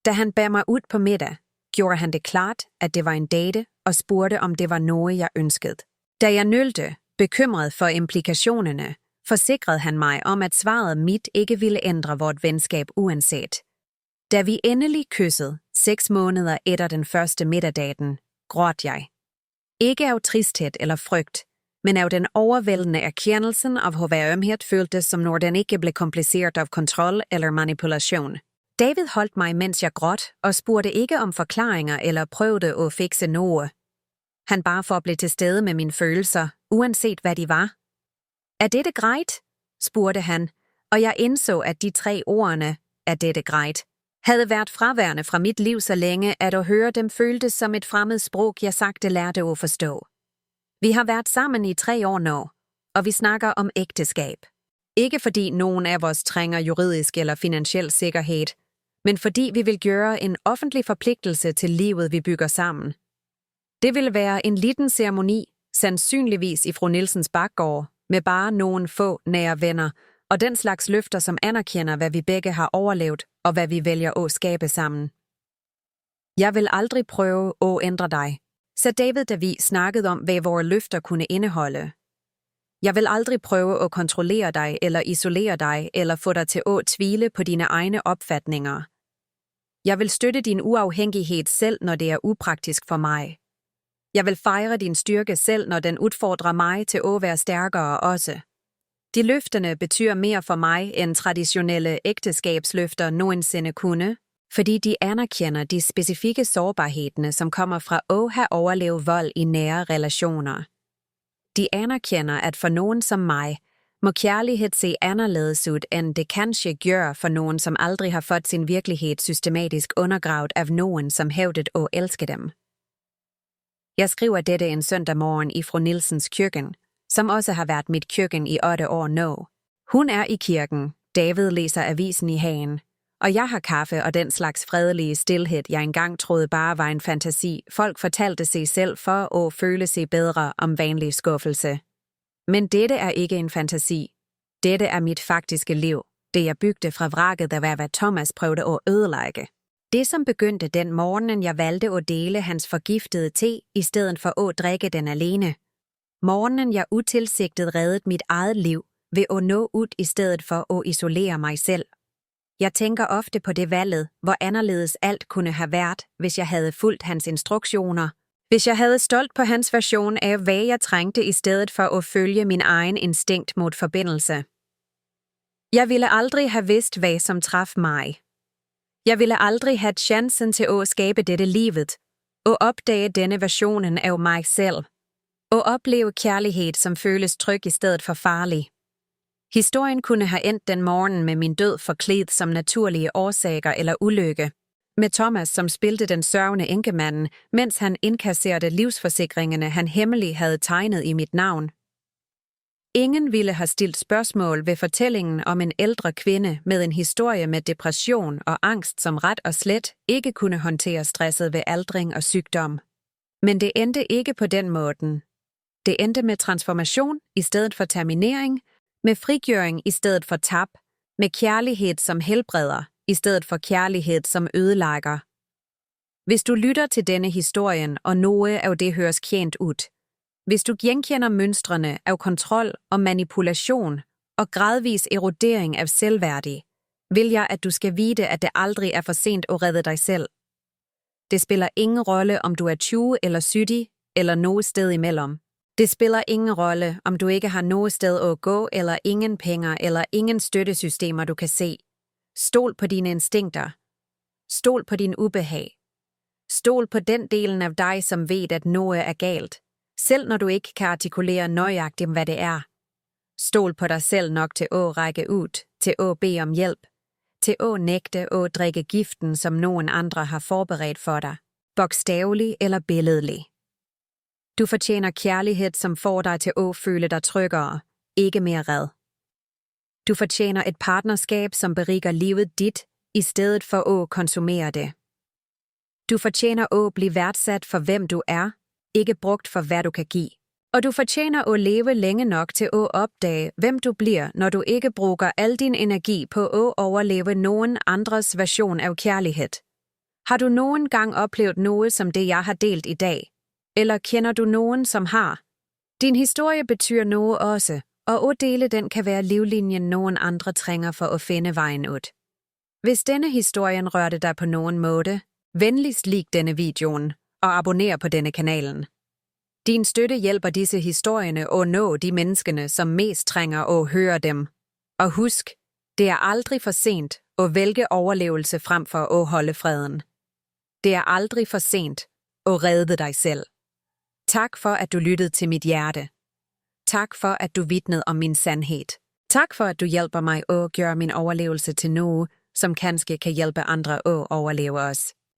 Da han bad mig ud på middag, gjorde han det klart, at det var en date, og spurgte, om det var noget, jeg ønskede. Da jeg nølte, bekymret for implikationerne, forsikrede han mig om, at svaret mit ikke ville ændre vort venskab uanset. Da vi endelig kyssede, 6 måneder efter den første middagdaten, gråd jeg. Ikke af tristhed eller frygt, men af den overvældende erkendelsen af, hvor ømhed føltes som når den ikke blev kompliceret af kontrol eller manipulation. David holdt mig, mens jeg gråt, og spurgte ikke om forklaringer eller prøvede at fikse noget. Han bare for at blive til stede med mine følelser, uanset hvad de var. Er dette greit? Spurgte han, og jeg indså, at de 3 ordene, er dette greit, havde været fraværende fra mit liv så længe, at at høre dem føltes som et fremmed sprog, jeg sagte lærte at forstå. Vi har været sammen i 3 år nu, og vi snakker om ægteskab. Ikke fordi nogen af os trænger juridisk eller finansiel sikkerhed, men fordi vi vil gøre en offentlig forpligtelse til livet, vi bygger sammen. Det vil være en liten ceremoni, sandsynligvis i fru Nielsens bakgård, med bare nogle få nære venner, og den slags løfter, som anerkender, hvad vi begge har overlevet, og hvad vi vælger at skabe sammen. Jeg vil aldrig prøve at ændre dig, så David, da vi snakkede om, hvad vores løfter kunne indeholde. Jeg vil aldrig prøve at kontrollere dig eller isolere dig eller få dig til at tvivle på dine egne opfatninger. Jeg vil støtte din uafhængighed selv, når det er upraktisk for mig. Jeg vil fejre din styrke selv, når den udfordrer mig til at være stærkere også. De løfterne betyder mere for mig end traditionelle ægteskabsløfter nogensinde kunne, fordi de anerkender de specifikke sårbarheder, som kommer fra at have overlevet vold i nære relationer. De anerkender, at for nogen som mig, må kærlighed se anderledes ud, end det kanskje gør for nogen, som aldrig har fået sin virkelighed systematisk undergravet af nogen, som hævdet at elske dem. Jeg skriver dette en søndag morgen i fru Nielsens køkken, som også har været mit køkken i 8 år nu. Hun er i kirken, David læser avisen i hagen, og jeg har kaffe og den slags fredelige stilhed, jeg engang troede bare var en fantasi. Folk fortalte sig selv for at føle sig bedre om vanlig skuffelse. Men dette er ikke en fantasi. Dette er mit faktiske liv, det jeg bygte fra vraket af hvad Thomas prøvede at ødelægge. Det som begyndte den morgen, jeg valgte at dele hans forgiftede te, i stedet for at drikke den alene. Morgenen jeg utilsigtet reddede mit eget liv, ved at nå ud i stedet for at isolere mig selv. Jeg tænker ofte på det valget, hvor anderledes alt kunne have været, hvis jeg havde fulgt hans instruktioner. Hvis jeg havde stolt på hans version af, hvad jeg trængte i stedet for at følge min egen instinkt mod forbindelse. Jeg ville aldrig have vidst, hvad som traf mig. Jeg ville aldrig have chancen til at skabe dette livet, og opdage denne versionen af mig selv, og opleve kærlighed, som føles tryg i stedet for farlig. Historien kunne have endt den morgen med min død forklædt som naturlige årsager eller ulykke, med Thomas, som spilte den sørgende enkemanden, mens han indkasserede livsforsikringerne, han hemmeligt havde tegnet i mit navn. Ingen ville have stillet spørgsmål ved fortællingen om en ældre kvinde med en historie med depression og angst, som ret og slet ikke kunne håndtere stresset ved aldring og sygdom. Men det endte ikke på den måde. Det endte med transformation i stedet for terminering, med frigøring i stedet for tab, med kærlighed som helbreder i stedet for kærlighed som ødelægger. Hvis du lytter til denne historien, og noget af det høres kendt ud, hvis du genkender mønstrene af kontrol og manipulation og gradvis erodering af selvværdi, vil jeg, at du skal vide, at det aldrig er for sent at redde dig selv. Det spiller ingen rolle, om du er 20 eller 70 eller noget sted imellem. Det spiller ingen rolle, om du ikke har noget sted at gå eller ingen penge eller ingen støttesystemer, du kan se. Stol på dine instinkter. Stol på din ubehag. Stol på den delen af dig, som ved, at noget er galt, selv når du ikke kan artikulere nøjagtigt, hvad det er. Stol på dig selv nok til at række ud, til at bede om hjælp, til at nægte at drikke giften, som nogen andre har forberedt for dig, bogstavelig eller billedlig. Du fortjener kærlighed, som får dig til at føle dig tryggere, ikke mere red. Du fortjener et partnerskab, som beriger livet dit, i stedet for at konsumere det. Du fortjener at blive værdsat for hvem du er, ikke brugt for hvad du kan give. Og du fortjener at leve længe nok til at opdage, hvem du bliver, når du ikke bruger al din energi på at overleve nogen andres version af kærlighed. Har du nogen gang oplevet noget som det, jeg har delt i dag? Eller kender du nogen, som har? Din historie betyder noget også, og at dele den kan være livlinjen, nogen andre trænger for at finde vejen ud. Hvis denne historien rørte dig på nogen måde, venligst lik denne videoen og abonner på denne kanalen. Din støtte hjælper disse historierne at nå de menneskene, som mest trænger at høre dem. Og husk, Det er aldrig for sent at vælge overlevelse frem for at holde freden. Det er aldrig for sent at redde dig selv. Tak for, at du lyttede til mit hjerte. Tak for, at du vidnede om min sandhed. Tak for, at du hjælper mig at gøre min overlevelse til noget, som kanskje kan hjælpe andre at overleve os.